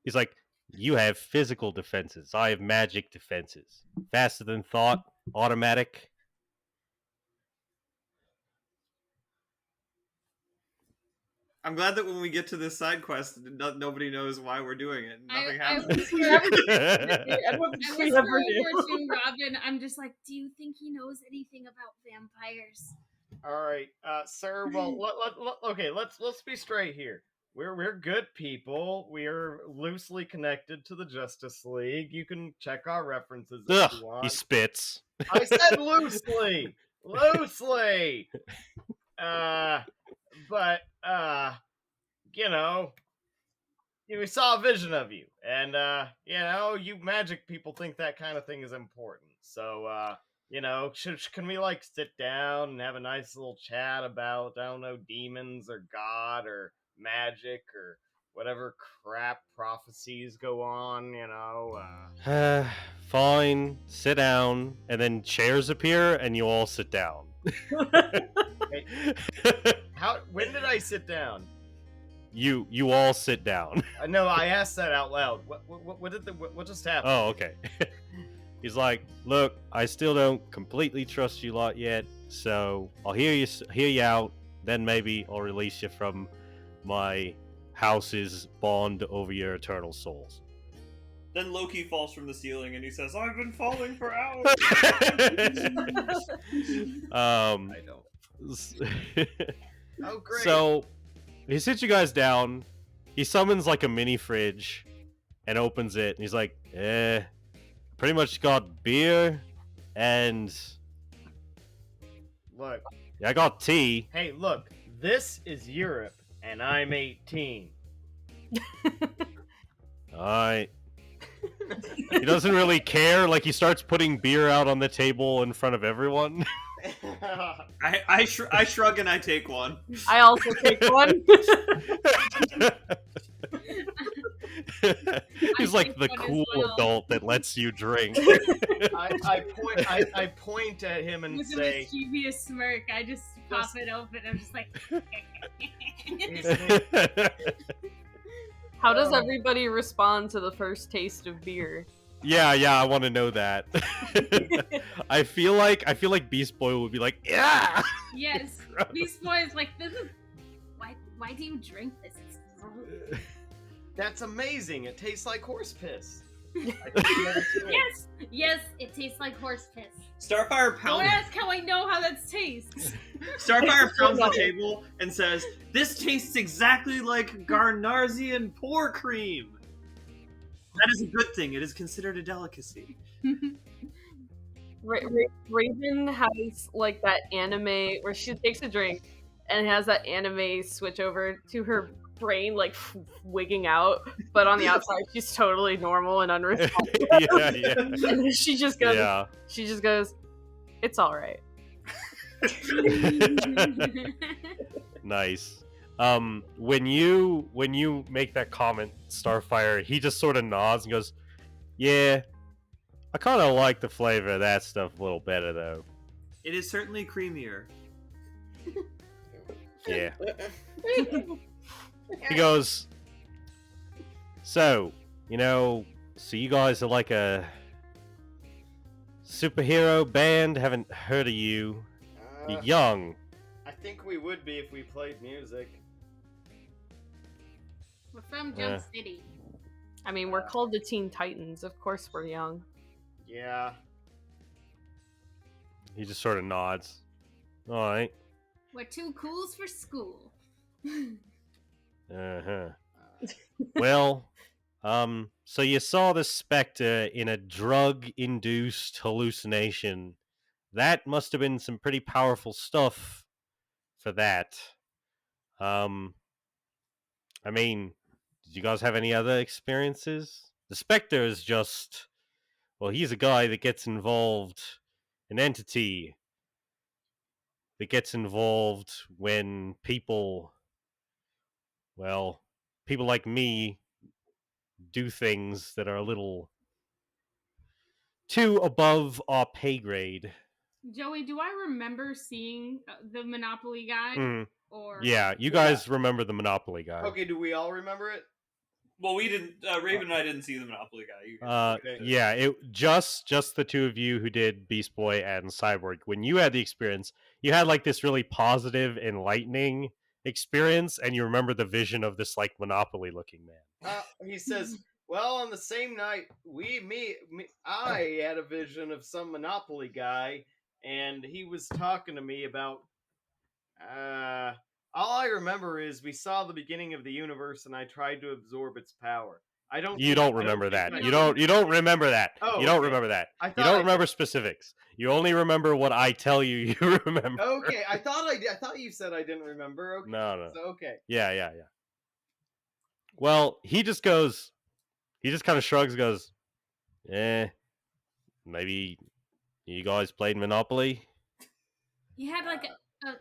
He's like, you have physical defenses. I have magic defenses. Faster than thought, automatic. I'm glad that when we get to this side quest, nobody knows why we're doing it. Nothing I happens. I whisper over to Robin. I'm just like, do you think he knows anything about vampires? All right, sir. Well, okay. Let's be straight here. We're good people. We are loosely connected to the Justice League. You can check our references if you want. He spits. I said loosely, loosely. But you know, we saw a vision of you, and you know, you magic people think that kind of thing is important. So you know, can we like sit down and have a nice little chat about, I don't know, demons or God or magic or whatever crap prophecies go on, you know? Fine, sit down, and then chairs appear, and you all sit down. When did I sit down? You all sit down. No, I asked that out loud. What just happened? Oh, okay. He's like, look, I still don't completely trust you lot yet, so I'll hear you out. Then maybe I'll release you from my house's bond over your eternal souls. Then Loki falls from the ceiling and he says, "I've been falling for hours." I don't. Oh, great. So he sits you guys down. He summons like a mini fridge and opens it, and he's like, pretty much got beer and Look. I got tea. Hey, look. This is Europe, and I'm 18. Alright. He doesn't really care. Like, he starts putting beer out on the table in front of everyone. I shrug and I take one. I also take one. He's like the cool adult that lets you drink. I point at him and With say, a mischievous smirk, I just pop it open. I'm just like. How does everybody respond to the first taste of beer? Yeah, I want to know that. I feel like Beast Boy would be like, yeah. Yes, Beast Boy is like, this is why do you drink this? It's gross. that's amazing. It tastes like horse piss. Yes, it tastes like horse piss. Starfire Don't pounds. ask how I know how that tastes. Starfire pounds the table and says, "This tastes exactly like Garnarzian pour cream. That is a good thing. It is considered a delicacy." Raven has like that anime where she takes a drink and has that anime switch over to her brain like wigging out, but on the outside she's totally normal and unresponsive. Yeah. And she just goes, "It's all right." Nice. When you make that comment, Starfire, he just sort of nods and goes, "Yeah, I kind of like the flavor of that stuff a little better, though." It is certainly creamier. Yeah. He goes, so you guys are like a superhero band. Haven't heard of you. You're young. I think we would be if we played music. We're from Jump City. I mean, we're called the Teen Titans. Of course we're young. Yeah. He just sort of nods. All right. We're too cools for school. Uh-huh. Well, so you saw the specter in a drug-induced hallucination. That must have been some pretty powerful stuff for that. I mean, did you guys have any other experiences? The specter is just, well, he's a guy that gets involved, an entity that gets involved when people people like me do things that are a little too above our pay grade. Joey, do I remember seeing the Monopoly guy? Mm. Or Yeah, you guys remember the Monopoly guy. Okay, do we all remember it? Well, we didn't. Raven and I didn't see the Monopoly guy. You Okay. Yeah, it just the two of you who did Beast Boy and Cyborg. When you had the experience, you had like this really positive, enlightening experience, and you remember the vision of this like Monopoly looking man. He says, "Well, on the same night, I had a vision of some Monopoly guy, and he was talking to me about. All I remember is we saw the beginning of the universe, and I tried to absorb its power. I don't. You don't remember that. I You don't remember that. Oh, you don't okay. remember that. I You thought don't I remember specifics. You only remember what I tell you. You remember. Okay, I thought you said I didn't remember. Okay, No. so okay. Yeah. Well, he just kind of shrugs, goes, maybe you guys played Monopoly? he had like a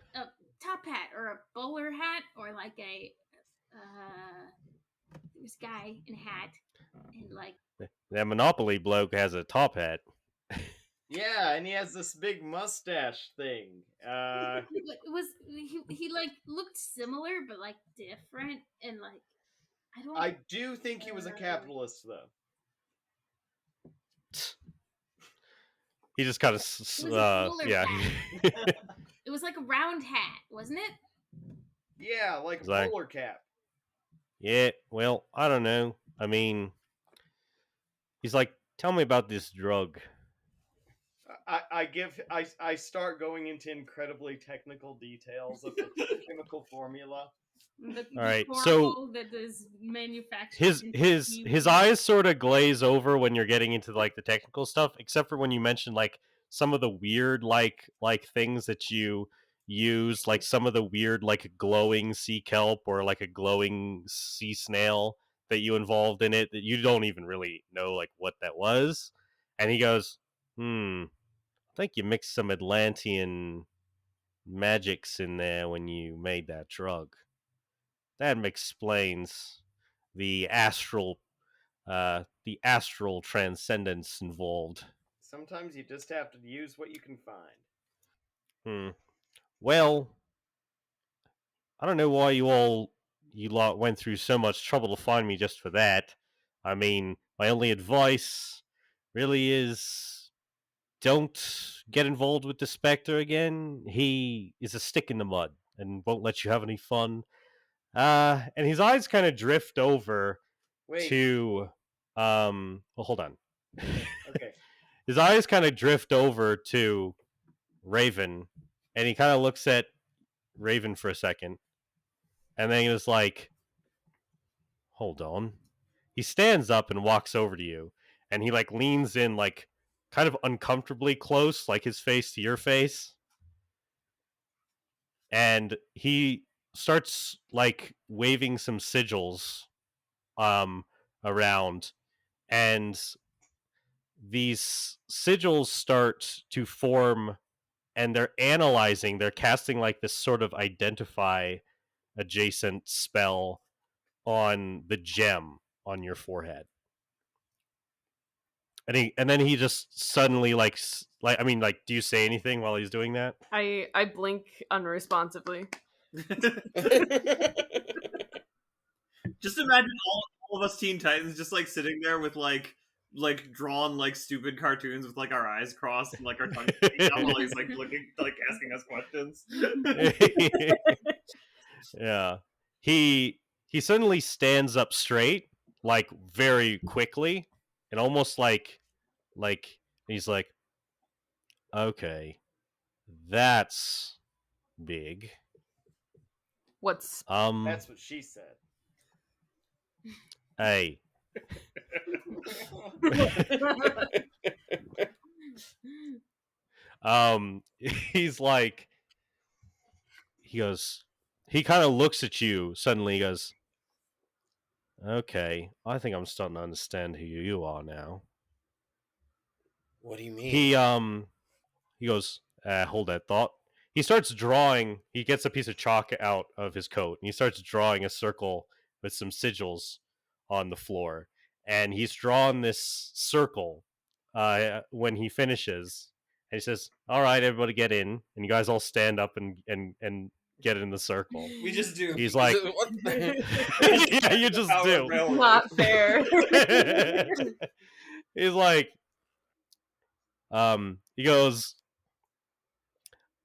top hat or a bowler hat or like a this guy in a hat and like That Monopoly bloke has a top hat. Yeah, and he has this big mustache thing. it was he like looked similar but like different and like I do think he was a capitalist, though. He just kind of yeah. It was like a round hat, wasn't it? Yeah, like a Like- bowler cap. Yeah, well, I don't know. I mean, he's like, tell me about this drug. I start going into incredibly technical details of the chemical formula. All right, the so that is manufactured. his eyes sort of glaze over when you're getting into like the technical stuff, except for when you mention like some of the weird like things that you use, like some of the weird like glowing sea kelp or like a glowing sea snail that you involved in it that you don't even really know like what that was. And he goes, I think you mixed some Atlantean magics in there when you made that drug. That explains the astral transcendence involved. Sometimes you just have to use what you can find. Well, I don't know why you lot went through so much trouble to find me just for that. I mean, my only advice really is don't get involved with the Spectre again. He is a stick in the mud and won't let you have any fun. And his eyes kind of drift over to well, hold on. Okay. His eyes kind of drift over to Raven, and he kind of looks at Raven for a second, and then he was like, hold on. He stands up and walks over to you, and he like leans in like kind of uncomfortably close, like his face to your face. And he starts like waving some sigils around, and these sigils start to form, and they're casting like this sort of identify adjacent spell on the gem on your forehead. And then he just suddenly like I mean, like, do you say anything while he's doing that? I blink unresponsively. Just imagine all of us Teen Titans just like sitting there with like drawn like stupid cartoons with like our eyes crossed and like our tongue sticking out while he's like looking like asking us questions. Yeah. He suddenly stands up straight, like very quickly, and almost like he's like, okay, that's big. What's That's what she said. Hey. He's like, he goes, he kind of looks at you suddenly. He goes, okay, I think I'm starting to understand who you are now. What do you mean? He goes, hold that thought. He starts drawing. He gets a piece of chalk out of his coat, and he starts drawing a circle with some sigils on the floor, and he's drawn this circle when he finishes, and he says, "All right, everybody get in," and you guys all stand up and get in the circle. We just do. He's like, yeah, you just do. Not fair. He's like, he goes,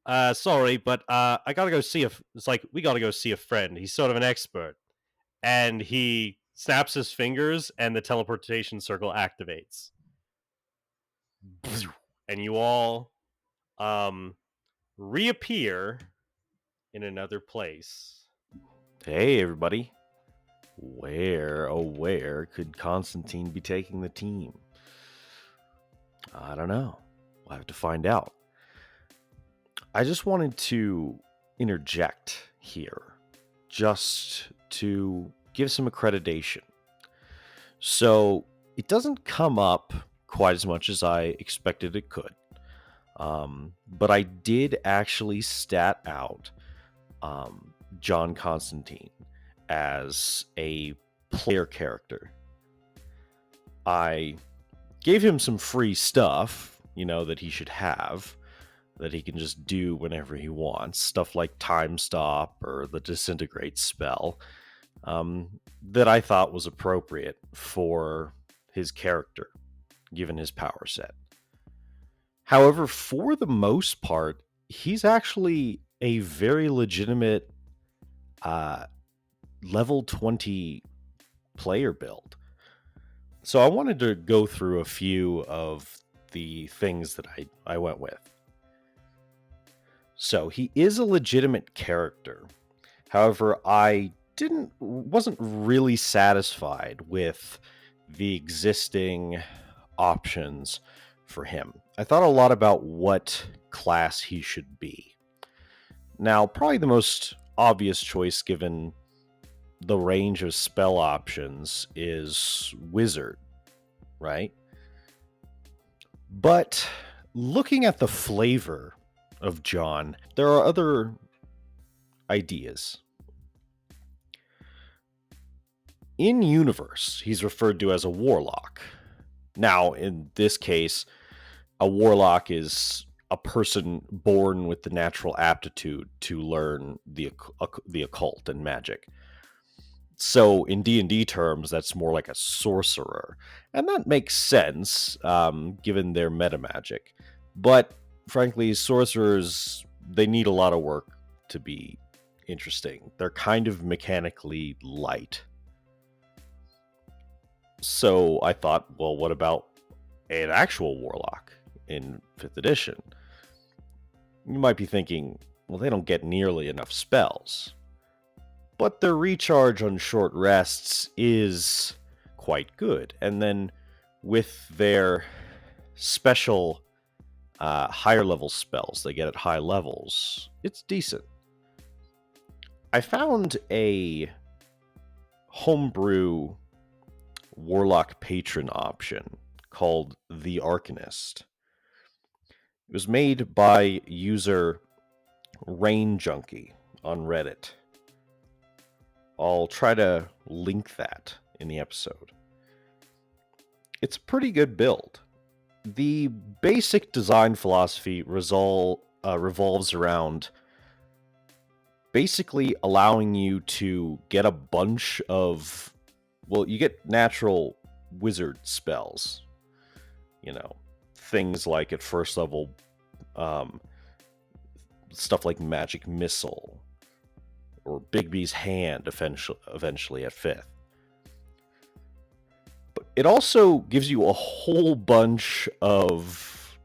sorry, but I gotta go see it's like, we gotta go see a friend. He's sort of an expert. And he snaps his fingers and the teleportation circle activates. And you all reappear in another place. Hey, everybody. Where could Constantine be taking the team? I don't know. We'll have to find out. I just wanted to interject here, just to give some accreditation. So, it doesn't come up quite as much as I expected it could. But I did actually stat out John Constantine as a player character. I gave him some free stuff, that he should have, that he can just do whenever he wants. Stuff like Time Stop or the Disintegrate spell, that I thought was appropriate for his character, given his power set. However, for the most part, he's actually a very legitimate level 20 player build. So I wanted to go through a few of the things that I went with. So he is a legitimate character. However, I wasn't really satisfied with the existing options for him. I thought a lot about what class he should be. Now, probably the most obvious choice given the range of spell options is Wizard, right? But looking at the flavor of John, there are other ideas. In universe, he's referred to as a warlock. Now, in this case, a warlock is a person born with the natural aptitude to learn the occult and magic. So in D&D terms, that's more like a sorcerer. And that makes sense, given their meta magic. But frankly, sorcerers, they need a lot of work to be interesting. They're kind of mechanically light. So I thought, well, what about an actual warlock in 5th edition? You might be thinking, well, they don't get nearly enough spells. But their recharge on short rests is quite good. And then with their special higher level spells they get at high levels, it's decent. I found a homebrew warlock patron option called the Arcanist. It was made by user Rain Junkie on Reddit. I'll try to link that in the episode. It's a pretty good build. The basic design philosophy revolves around basically allowing you to get a bunch of, well, you get natural wizard spells. Things like at first level, stuff like Magic Missile, or Bigby's Hand eventually at 5th. But it also gives you a whole bunch of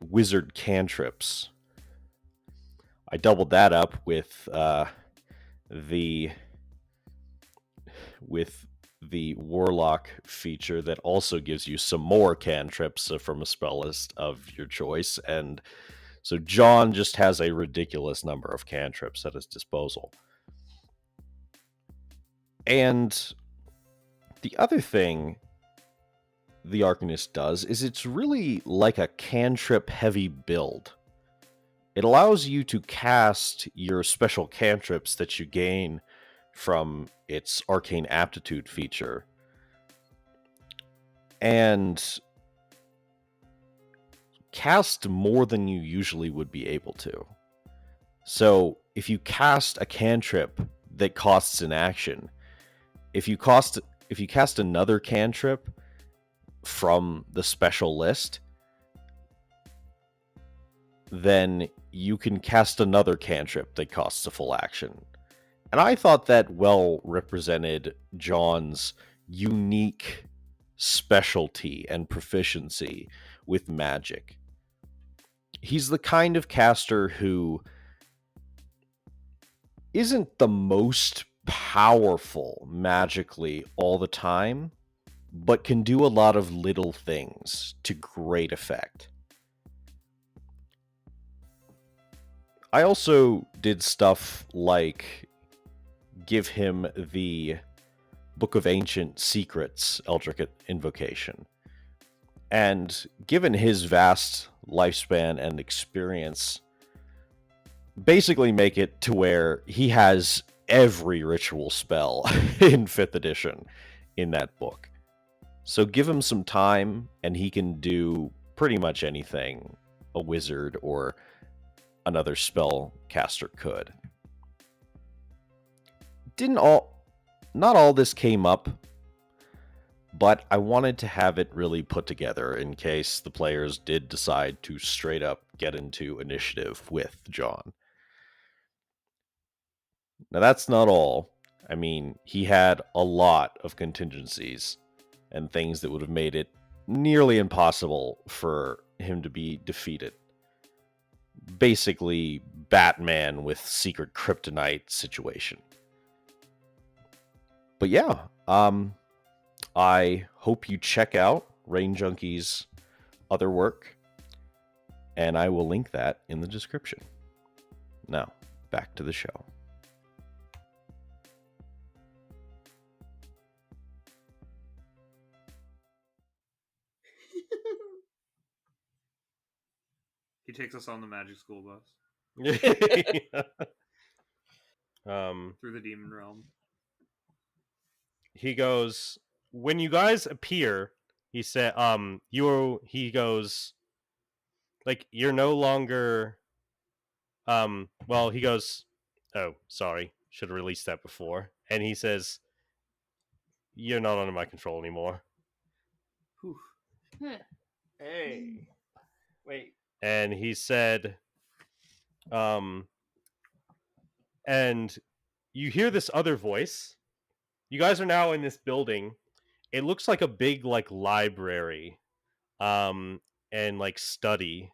wizard cantrips. I doubled that up with the warlock feature that also gives you some more cantrips from a spell list of your choice, and so John just has a ridiculous number of cantrips at his disposal. And the other thing the Arcanist does is it's really like a cantrip-heavy build. It allows you to cast your special cantrips that you gain from its arcane aptitude feature. And cast more than you usually would be able to. So if you cast a cantrip that costs an action, if you cast another cantrip from the special list, then you can cast another cantrip that costs a full action. And I thought that well represented John's unique specialty and proficiency with magic. He's the kind of caster who isn't the most powerful magically all the time, but can do a lot of little things to great effect. I also did stuff like give him the Book of Ancient Secrets Eldritch Invocation. And given his vast lifespan and experience, basically make it to where he has every ritual spell in 5th edition in that book. So give him some time and he can do pretty much anything a wizard or another spell caster could. Not all this came up, but I wanted to have it really put together in case the players did decide to straight up get into initiative with John. Now that's not all. I mean, he had a lot of contingencies and things that would have made it nearly impossible for him to be defeated. Basically, Batman with secret kryptonite situation. But yeah, I hope you check out Rain Junkie's other work, and I will link that in the description. Now, back to the show. He takes us on the magic school bus through the demon realm. He goes, when you guys appear, he said, he goes, like, you're no longer, well, he goes, oh, sorry, should have released that before. And he says, you're not under my control anymore. Hey. Wait. And he said, and you hear this other voice. You guys are now in this building. It looks like a big, like, library, and like study.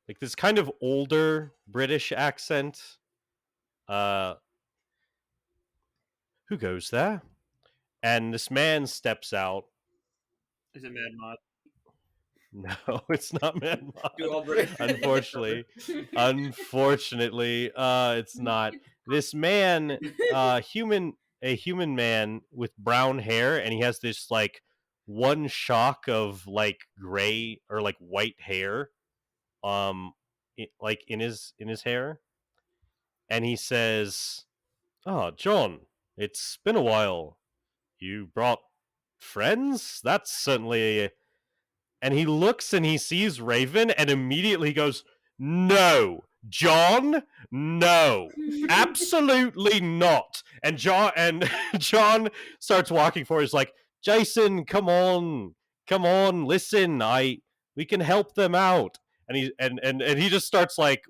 Like this kind of older British accent. Who goes there? And this man steps out. Is it Mad Mod? No, it's not Mad Mod. Do all British Unfortunately, it's not. This man, a human man with brown hair, and he has this like one shock of like gray or like white hair, like in his hair, and he says, "Oh, John, it's been a while. You brought friends? That's certainly." And he looks and he sees Raven and immediately goes, "No, John, no, absolutely not." And John starts walking forward. He's like, "Jason, come on, listen, we can help them out." And he just starts like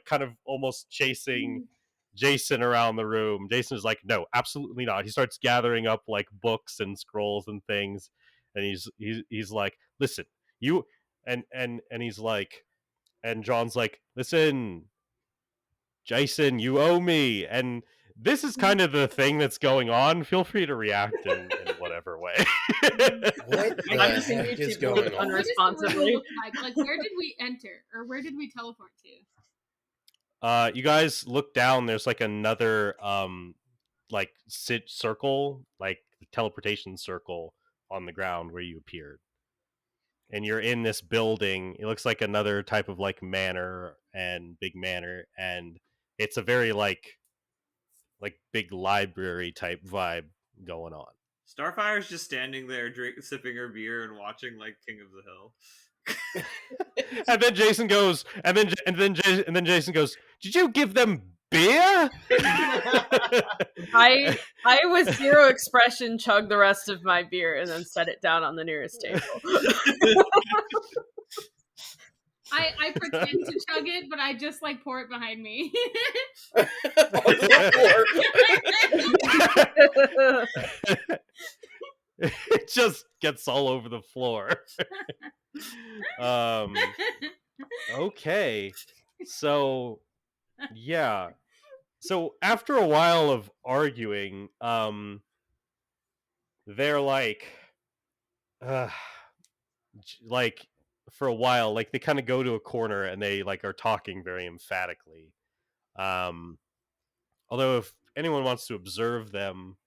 kind of almost chasing Jason around the room. Jason is like, "No, absolutely not." He starts gathering up like books and scrolls and things, and he's like, "Listen, you," and he's like, and John's like, "Listen, Jason, you owe me." And this is kind of the thing that's going on. Feel free to react in whatever way. What the I'm just in heck is YouTube going moving on? What does the room unresponsibly. look like? Like, where did we enter, or where did we teleport to? You guys look down. There's like another like circle, like teleportation circle on the ground where you appeared. And you're in this building. It looks like another type of like manor and big manor, and it's a very like like big library type vibe going on. Starfire's just standing there, sipping her beer and watching like King of the Hill. And then Jason goes, and then Jason goes, "Did you give them beer?" I with zero expression chugged the rest of my beer and then set it down on the nearest table. I pretend to chug it, but I just like pour it behind me. On the floor. It just gets all over the floor. Okay. So yeah. So after a while of arguing, they're like for a while, like they kind of go to a corner and they like are talking very emphatically. Although if anyone wants to observe them,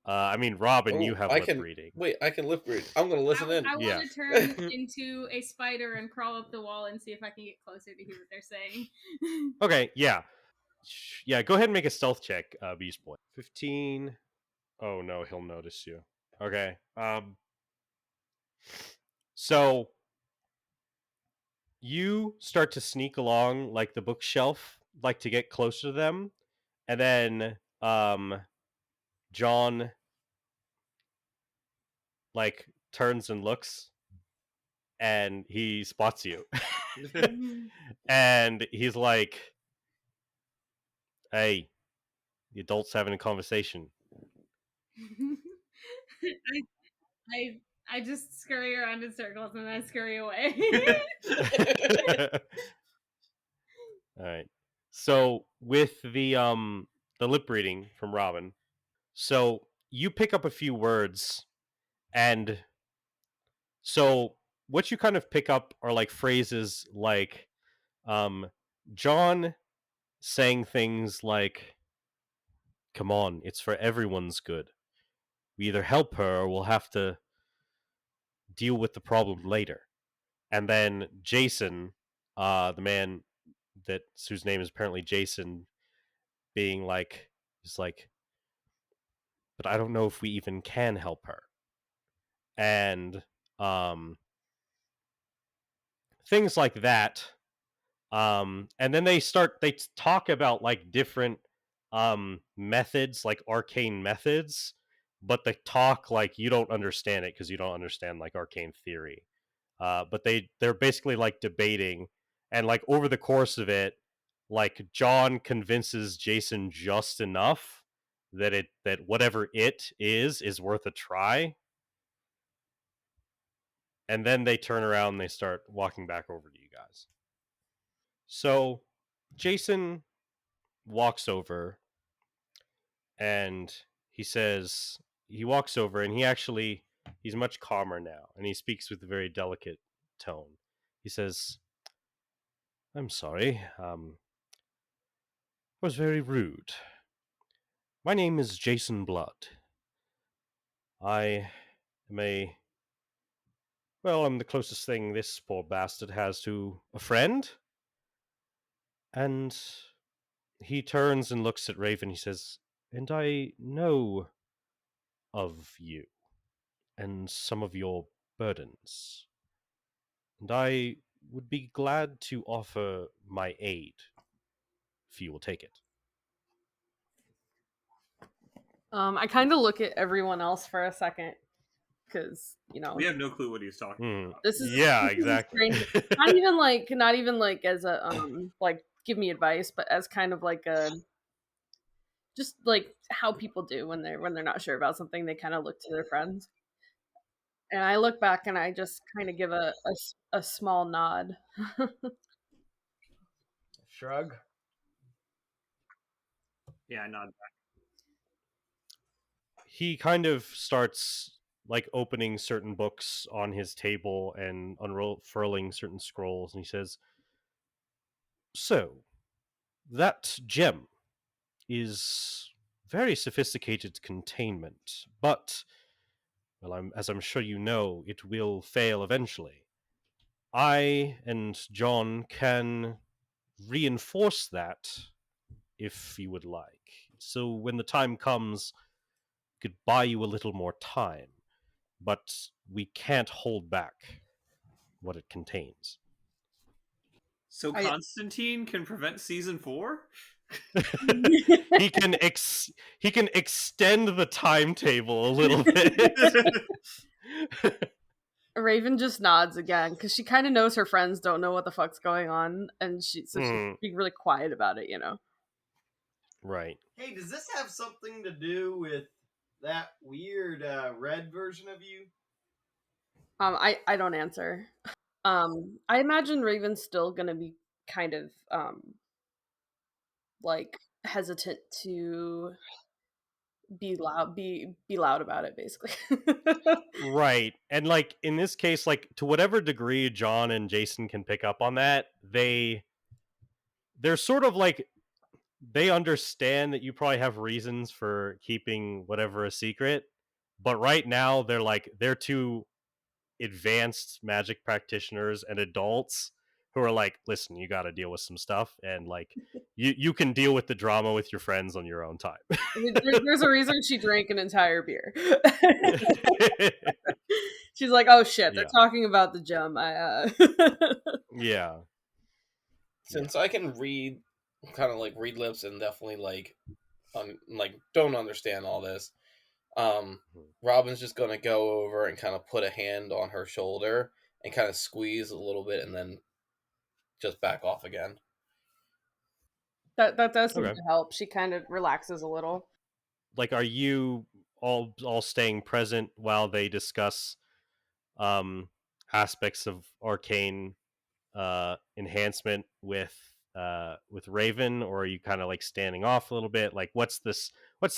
I mean, Robin, you have lip reading. Wait, I can lip read. I'm gonna listen in. I want to turn into a spider and crawl up the wall and see if I can get closer to hear what they're saying. Okay, yeah. Yeah, go ahead and make a stealth check, Beast Boy. 15. Oh no, he'll notice you. Okay. So you start to sneak along like the bookshelf, like to get closer to them, and then John like turns and looks and he spots you. And he's like, "Hey, the adults having a conversation." I just scurry around in circles and then scurry away. All right. So with the lip reading from Robin, so you pick up a few words, and so what you kind of pick up are like phrases like John saying things like, "Come on, it's for everyone's good. We either help her or we'll have to deal with the problem later." And then Jason, the man whose name is apparently Jason, being like, is like, "But I don't know if we even can help her." And things like that. And then they talk about like different methods, like arcane methods, but they talk like you don't understand it because you don't understand like arcane theory. But they're basically like debating, and like over the course of it, like John convinces Jason just enough that whatever it is worth a try. And then they turn around and they start walking back over to you guys. So Jason walks over and he walks over and he's much calmer now, and he speaks with a very delicate tone. He says, "I'm sorry. I was very rude. My name is Jason Blood. I am I'm the closest thing this poor bastard has to a friend." And he turns and looks at Raven. He says, "And I know of you and some of your burdens. And I would be glad to offer my aid if you will take it." I kind of look at everyone else for a second because we have no clue what he's talking about. This is exactly. not even like as a like give me advice, but as kind of like a just like how people do when they're not sure about something, they kind of look to their friends. And I look back and I just kind of give a small nod. Shrug. Yeah, I nod back. He kind of starts like opening certain books on his table and unfurling certain scrolls, and he says, "So, that gem is very sophisticated containment, but, well, as I'm sure you know, it will fail eventually. I and John can reinforce that if you would like. So when the time comes, we could buy you a little more time, but we can't hold back what it contains. So Constantine can prevent season 4? he can extend the timetable a little bit. Raven just nods again because she kind of knows her friends don't know what the fuck's going on, and she's being really quiet about it, you know. Right. Hey, does this have something to do with that weird red version of you? I don't answer. I imagine Raven's still gonna be kind of like hesitant to be loud about it, basically. Right. And like in this case, like to whatever degree John and Jason can pick up on that, they're sort of like they understand that you probably have reasons for keeping whatever a secret, but right now they're too advanced magic practitioners and adults who are like, listen, you got to deal with some stuff, and like you can deal with the drama with your friends on your own time. There's a reason she drank an entire beer. She's like, oh shit, they're talking about the gem. Yeah. Since I can read, kind of like read lips and definitely like don't understand all this. Robin's just gonna go over and kind of put a hand on her shoulder and kind of squeeze a little bit, and then just back off again. That does seem to help. She kind of relaxes a little. Like, are you all staying present while they discuss aspects of arcane enhancement with Raven, or are you kind of like standing off a little bit? Like, what's the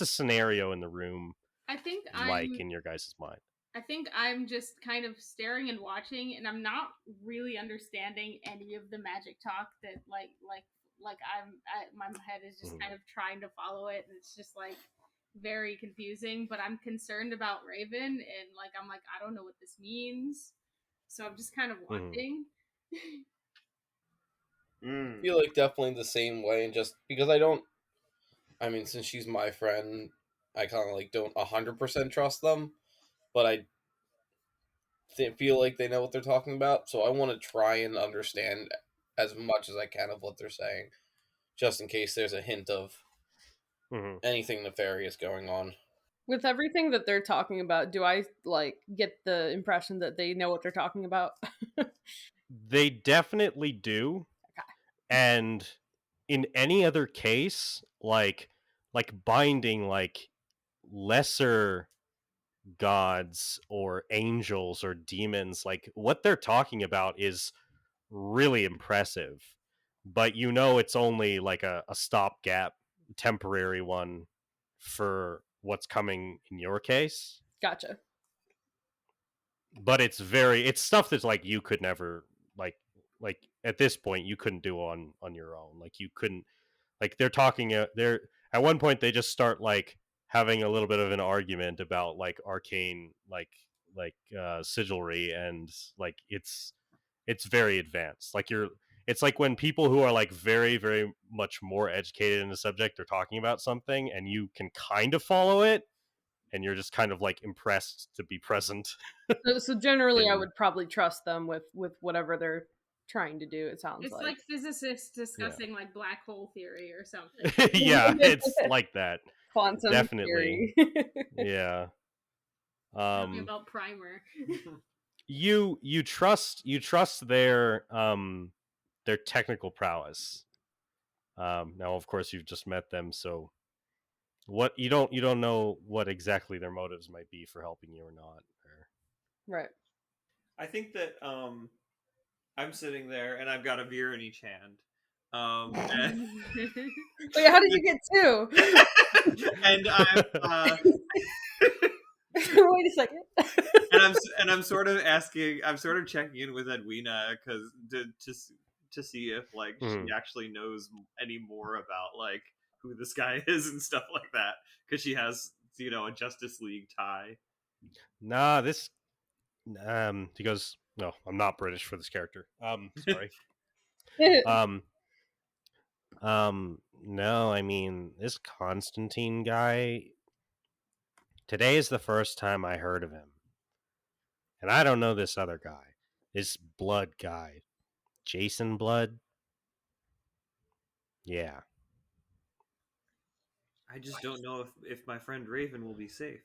scenario in the room? I think in your guys' mind. I think I'm just kind of staring and watching, and I'm not really understanding any of the magic talk that my head is just kind of trying to follow it, and it's just like very confusing. But I'm concerned about Raven, and like I'm like, I don't know what this means, so I'm just kind of watching. I feel like definitely the same way, and just because I mean, since she's my friend, I kind of like don't 100% trust them, but I feel like they know what they're talking about, so I want to try and understand as much as I can of what they're saying, just in case there's a hint of anything nefarious going on. With everything that they're talking about, do I like get the impression that they know what they're talking about? They definitely do. Okay. And in any other case, like binding like lesser gods or angels or demons, like what they're talking about is really impressive. But you know it's only like a stopgap, temporary one for what's coming in your case. Gotcha. But it's stuff that's like you could never like at this point you couldn't do on your own. Like you couldn't, like they're talking they're at one point they just start like having a little bit of an argument about like arcane sigilry, and like it's very advanced. Like it's like when people who are like very very much more educated in the subject are talking about something and you can kind of follow it, and you're just kind of like impressed to be present. So generally, I would probably trust them with whatever they're trying to do. It sounds it's like physicists discussing like black hole theory or something. Yeah, it's like that. Quantum definitely. theory. Yeah. Talking about primer. you trust their technical prowess. Now of course you've just met them, so what you don't know what exactly their motives might be for helping you or not. Right. I think that I'm sitting there and I've got a beer in each hand. And wait, how did you get two? And I'm wait a second. and I'm sort of asking, I'm sort of checking in with Edwina because to see if like she actually knows any more about like who this guy is and stuff like that, because she has, you know, a Justice League tie. Nah, this he goes, no, I'm not British for this character. Sorry. No, I mean, this Constantine guy, today is the first time I heard of him. And I don't know this other guy. This Blood guy. Jason Blood? Yeah. I just don't know if my friend Raven will be safe.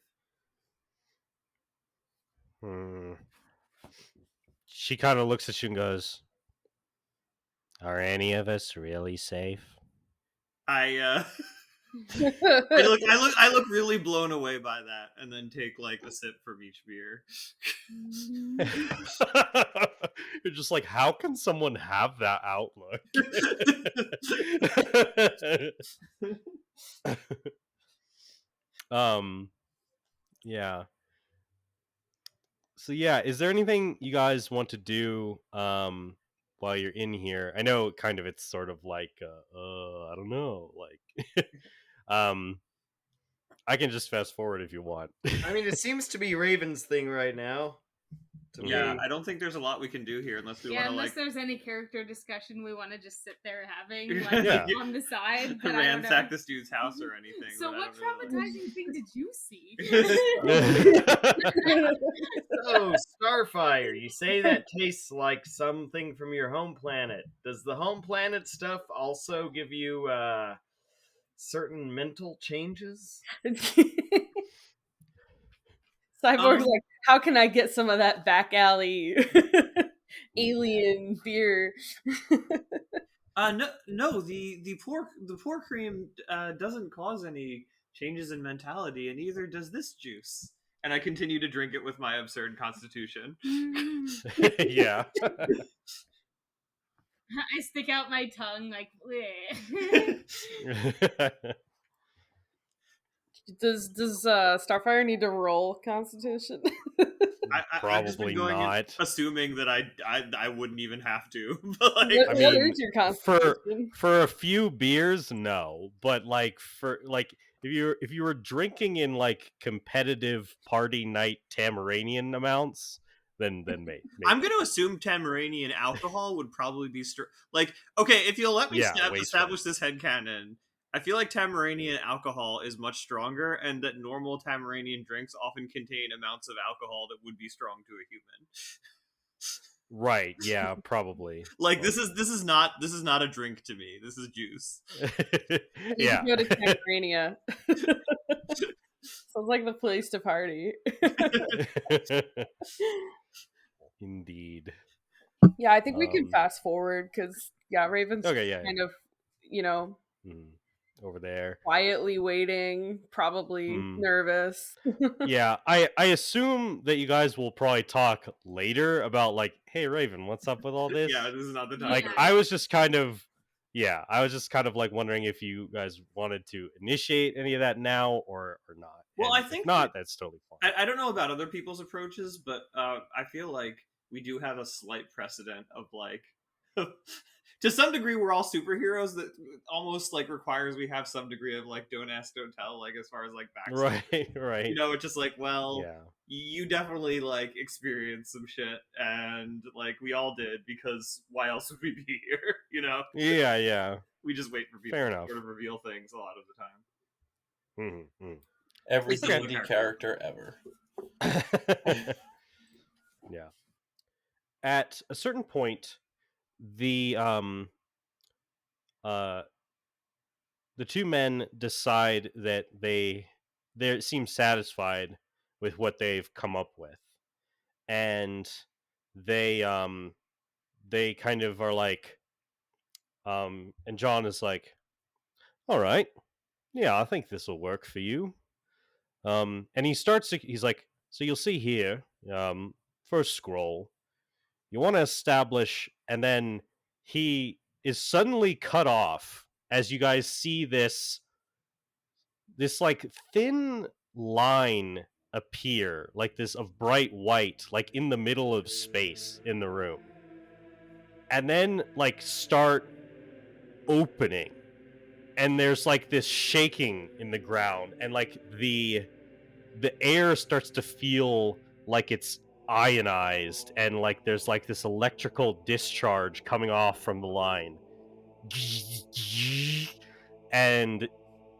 She kind of looks at you and goes, "Are any of us really safe?" I I look really blown away by that, and then take like a sip from each beer. You're just like, how can someone have that outlook? Yeah. So yeah, is there anything you guys want to do while you're in here? I know kind of it's sort of like I don't know, like I can just fast forward if you want. I mean, it seems to be Raven's thing right now. Yeah, I don't think there's a lot we can do here unless we want to unless like there's any character discussion we want to just sit there having Yeah. on the side. But I don't know. ransack this dude's house or anything. So but I what don't really traumatizing thing did you see? So, Starfire, you say that tastes like something from your home planet. Does the home planet stuff also give you certain mental changes? Cyborg's like, how can I get some of that back alley alien beer? No, the poor cream doesn't cause any changes in mentality, and neither does this juice. And I continue to drink it with my absurd constitution. Yeah. I stick out my tongue like, bleh. Does Starfire need to roll Constitution? I've just Probably been going in not. assuming that I wouldn't even have to. But like, what mean, is your Constitution? for a few beers, no, but like for like if you were drinking in like competitive party night Tamaranian amounts, then maybe. I'm going to assume Tamaranian alcohol would probably be like, okay, if you'll let me Yeah, way establish this headcanon, I feel like Tamaranian alcohol is much stronger, and that normal Tamaranian drinks often contain amounts of alcohol that would be strong to a human. Right? Yeah, probably. Like this is not a drink to me. This is juice. Yeah. You go to Tamarania. Sounds like the place to party. Indeed. Yeah, I think we can fast forward because Raven's kind of, over there quietly waiting, probably nervous. Yeah, I assume that you guys will probably talk later about like, hey Raven, what's up with all this? Yeah, this is not the time. Like I was just kind of like wondering if you guys wanted to initiate any of that now or not. Well, and I think if not, that's totally fine. I don't know about other people's approaches, but I feel like we do have a slight precedent of like to some degree we're all superheroes that almost like requires we have some degree of like don't ask don't tell, like as far as like backstory. Right. You know, it's just like, well, you definitely like experienced some shit, and like we all did, because why else would we be here? You know? Yeah. We just wait for people to sort of reveal things a lot of the time. Mm-hmm. Every D&D character ever. Yeah. At a certain point, the two men decide that they seem satisfied with what they've come up with, and they kind of are like, and John is like, all right, yeah, I think this will work for you. And he's like, so you'll see here, first scroll, you want to establish, and then he is suddenly cut off as you guys see this like thin line appear, like this of bright white, like in the middle of space in the room, and then like start opening, and there's like this shaking in the ground, and like the air starts to feel like it's ionized, and like there's like this electrical discharge coming off from the line, and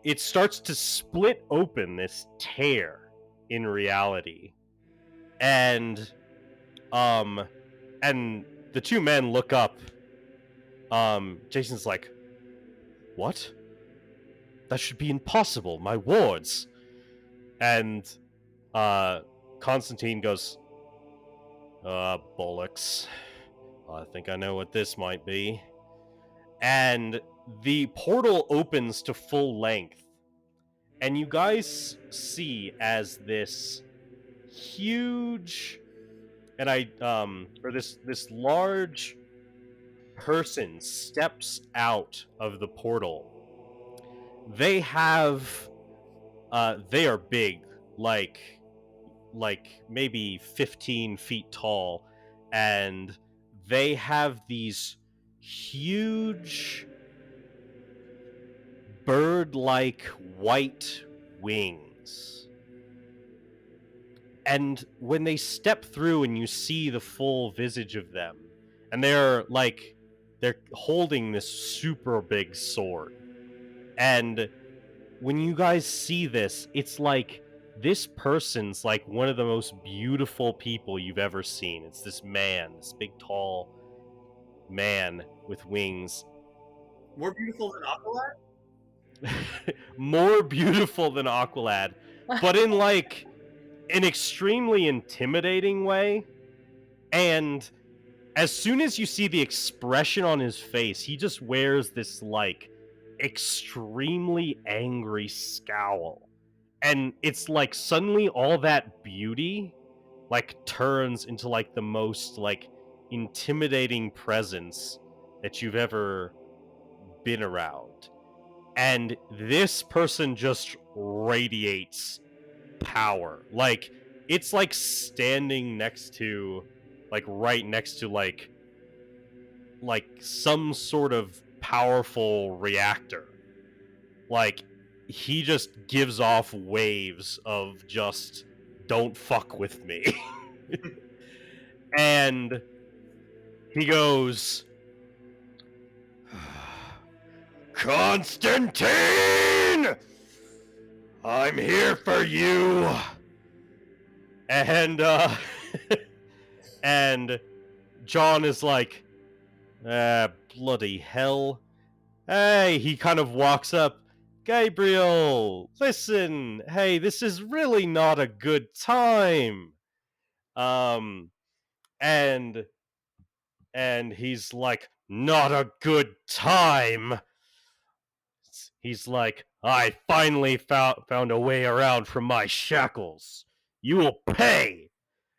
it starts to split open this tear in reality. And and the two men look up. Jason's like, "What? That should be impossible. My wards." And Constantine goes, bollocks. I think I know what this might be. And the portal opens to full length. And you guys see as this huge this large person steps out of the portal. They are big, like maybe 15 feet tall, and they have these huge bird-like white wings. And when they step through and you see the full visage of them, and they're holding this super big sword. And when you guys see this, it's like this person's like one of the most beautiful people you've ever seen. It's this man, this big tall man with wings. More beautiful than Aqualad? More beautiful than Aqualad, but in like an extremely intimidating way. And as soon as you see the expression on his face, he just wears this like extremely angry scowl. And it's like suddenly all that beauty like turns into like the most like intimidating presence that you've ever been around. And this person just radiates power. Like it's like standing next to right next to like some sort of powerful reactor. Like he just gives off waves of just don't fuck with me. And he goes, Constantine! I'm here for you. And and John is like, bloody hell. Hey, he kind of walks up. Gabriel, listen. Hey, this is really not a good time. And he's like, not a good time. He's like, I finally found a way around from my shackles. You will pay.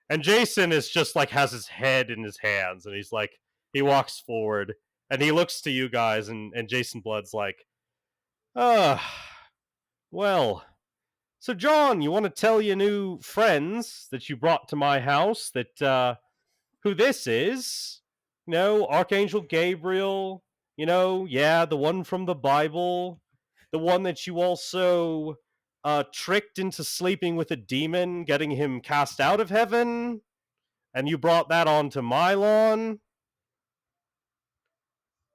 And Jason is just like has his head in his hands, and he's like, he walks forward and he looks to you guys, and Jason Blood's like, well, so John, you want to tell your new friends that you brought to my house that who this is? You know, Archangel Gabriel, you know, yeah, the one from the Bible, the one that you also tricked into sleeping with a demon, getting him cast out of heaven, and you brought that onto my lawn.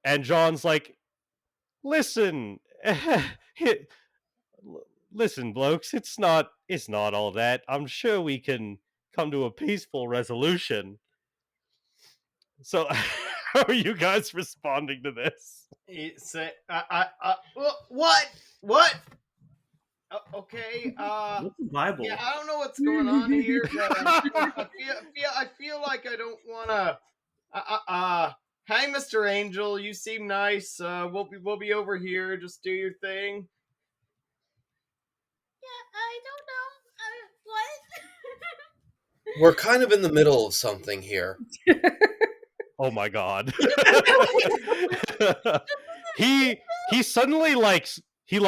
And John's like, listen, listen, blokes, it's not all that. I'm sure we can come to a peaceful resolution. So, how are you guys responding to this? It's what? Okay. What's the Bible? Yeah, I don't know what's going on here, but I feel like I don't want to. Hey, Mr. Angel, you seem nice. We'll be over here. Just do your thing. Yeah, I don't know. What? We're kind of in the middle of something here. Oh my god. he suddenly he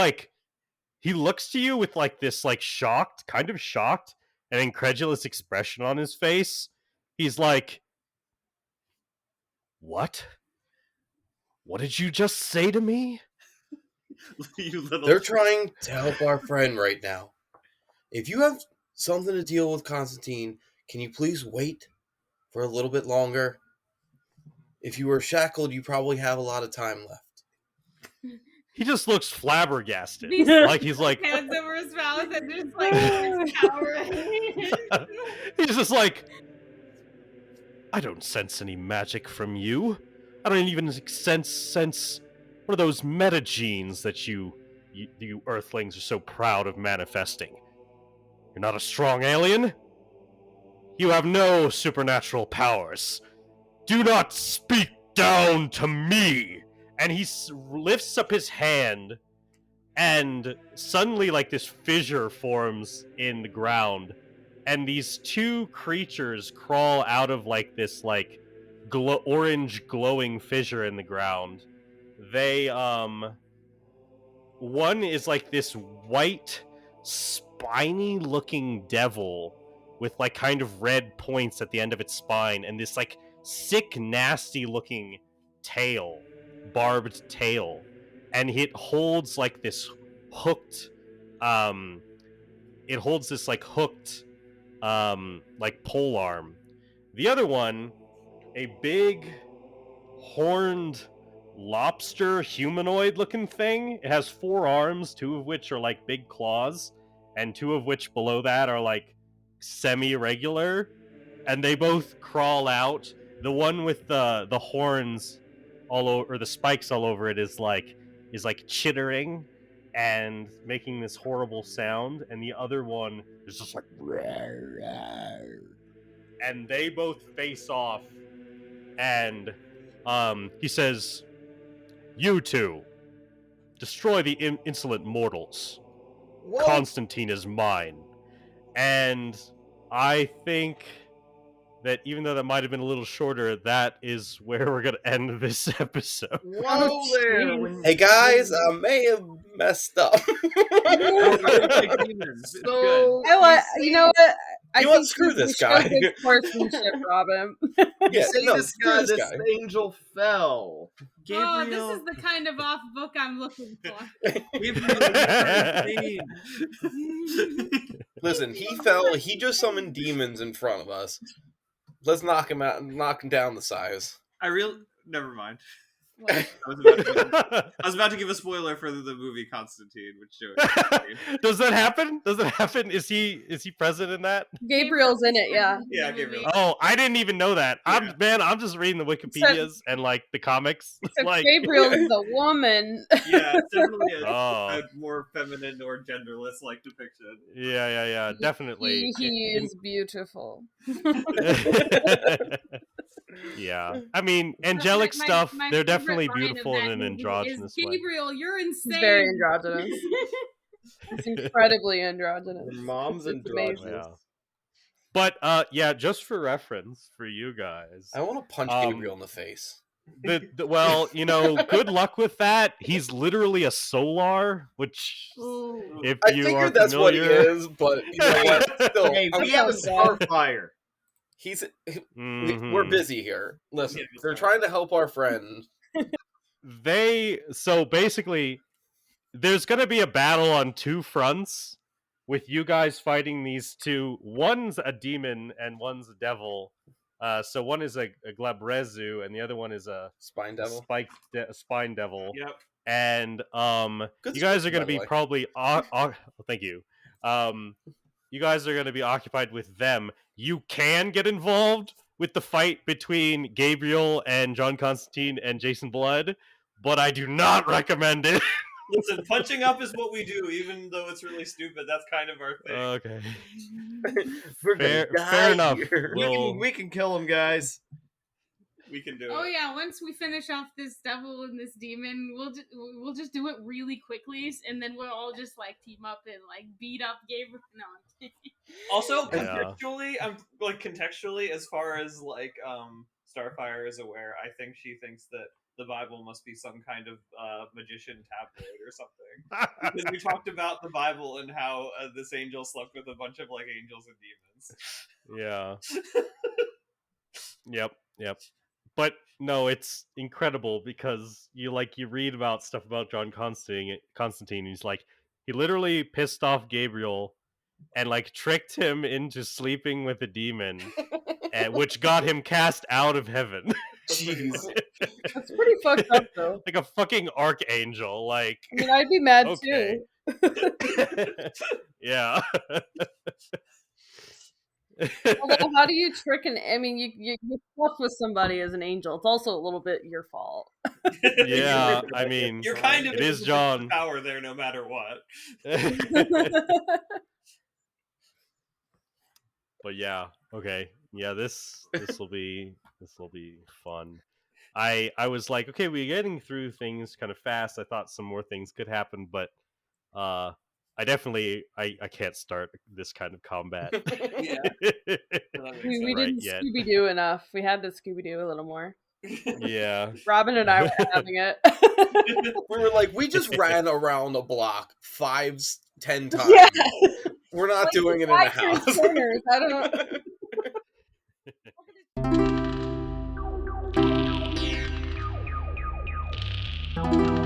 looks to you with like this like kind of shocked and incredulous expression on his face. He's like, what did you just say to me? They're trying to help our friend right now. If you have something to deal with Constantine, can you please wait for a little bit longer? If you were shackled, you probably have a lot of time left. he just looks flabbergasted. He's Like he's like hands over his mouth and just like cowering. he's just like, I don't sense any magic from you. I don't even sense one of those meta genes that you Earthlings are so proud of manifesting. You're not a strong alien. You have no supernatural powers. Do not speak down to me. And he lifts up his hand, and suddenly, like, this fissure forms in the ground, and these two creatures crawl out of like this like orange glowing fissure in the ground. They one is like this white spiny looking devil with like kind of red points at the end of its spine, and this like sick nasty looking tail, barbed tail, and it holds like this hooked it holds this like hooked like pole arm. The other one, a big horned lobster humanoid looking thing. It has 4 arms, 2 of which are like big claws, and 2 of which below that are like semi-regular, and they both crawl out. The one with the horns all over, or the spikes all over it, is like chittering and making this horrible sound, and the other one is just like and they both face off, and he says, you two, destroy the insolent mortals. What? Constantine is mine. And I think that even though that might have been a little shorter, that is where we're going to end this episode. Whoa there! Hey guys, I may have messed up. So you know what? I You know what? think Screw we this showed guy. good sportsmanship, Robin. Yeah, say no, this screw guy, this this guy. angel fell. Oh, this is the kind of off book I'm looking for. Listen, he fell. He just summoned demons in front of us. Let's knock him out. Knock him down the size. Never mind. What? I was about to give a spoiler for the movie Constantine, which Does that happen? Does that happen? Is he present in that? Gabriel's in it, yeah. Yeah, Gabriel. Oh, I didn't even know that. Yeah. I'm just reading the Wikipedias and like the comics. Except Like Gabriel's the woman. Yeah, it's definitely Oh. a more feminine or genderless like depiction. Yeah, definitely. He is beautiful. Yeah, I mean, angelic stuff. my they're favorite definitely line of beautiful that in an movie androgynous is, way. Gabriel, you're insane. He's very androgynous. He's incredibly androgynous. Mom's It's androgynous. amazing. Yeah. But yeah, just for reference for you guys, I want to punch Gabriel in the face. well, you know, good luck with that. He's literally a solar, which Ooh. if I you figured are that's what he familiar, is, but you know what? Still, Hey, we Okay, have a so- Starfire. he's Mhm. we're busy here. Listen, Yeah, they're trying to help our friend. So basically, there's going to be a battle on 2 fronts with you guys fighting these 2. One's a demon and one's a devil. So one is a Glabrezu and the other one is a Spine devil. spine devil. Yep. And Good you guys are description, going to by the be way. probably thank you. You guys are going to be occupied with them. You can get involved with the fight between Gabriel and John Constantine and Jason Blood, but I do not recommend it. Listen, punching up is what we do, even though it's really stupid. That's kind of our thing. Okay. We're gonna Fair die enough. here. We can kill him, guys. We can do Oh it. yeah, once we finish off this devil and this demon, we'll just do it really quickly, and then we'll all just like team up and like beat up Gabriel. No, I'm kidding. Also, Yeah. contextually, as far as like Starfire is aware, I think she thinks that the Bible must be some kind of magician tabloid or something. Because we talked about the Bible and how this angel slept with a bunch of like angels and demons. Yeah. Yep. But no, it's incredible because you read about stuff about John Constantine. He's like, he literally pissed off Gabriel and like tricked him into sleeping with a demon, which got him cast out of heaven. Jeez. That's pretty fucked up, though. Like a fucking archangel. Like, I mean, I'd be mad okay. too. Yeah. Although, how do you trick I mean, you fuck with somebody as an angel. It's also a little bit your fault. Yeah, I mean, You're kind of it is in John. power there, no matter what. But yeah, okay, yeah, this will be fun. I was like, okay, we're getting through things kind of fast. I thought some more things could happen, but I definitely I can't start this kind of combat. Yeah. We didn't Scooby Doo enough. We had to Scooby Doo a little more. Yeah. Robin and I were having it. We were like, we just ran around a block 5-10 times. Yeah. We're not Like, doing it in a house. Corners. I don't know.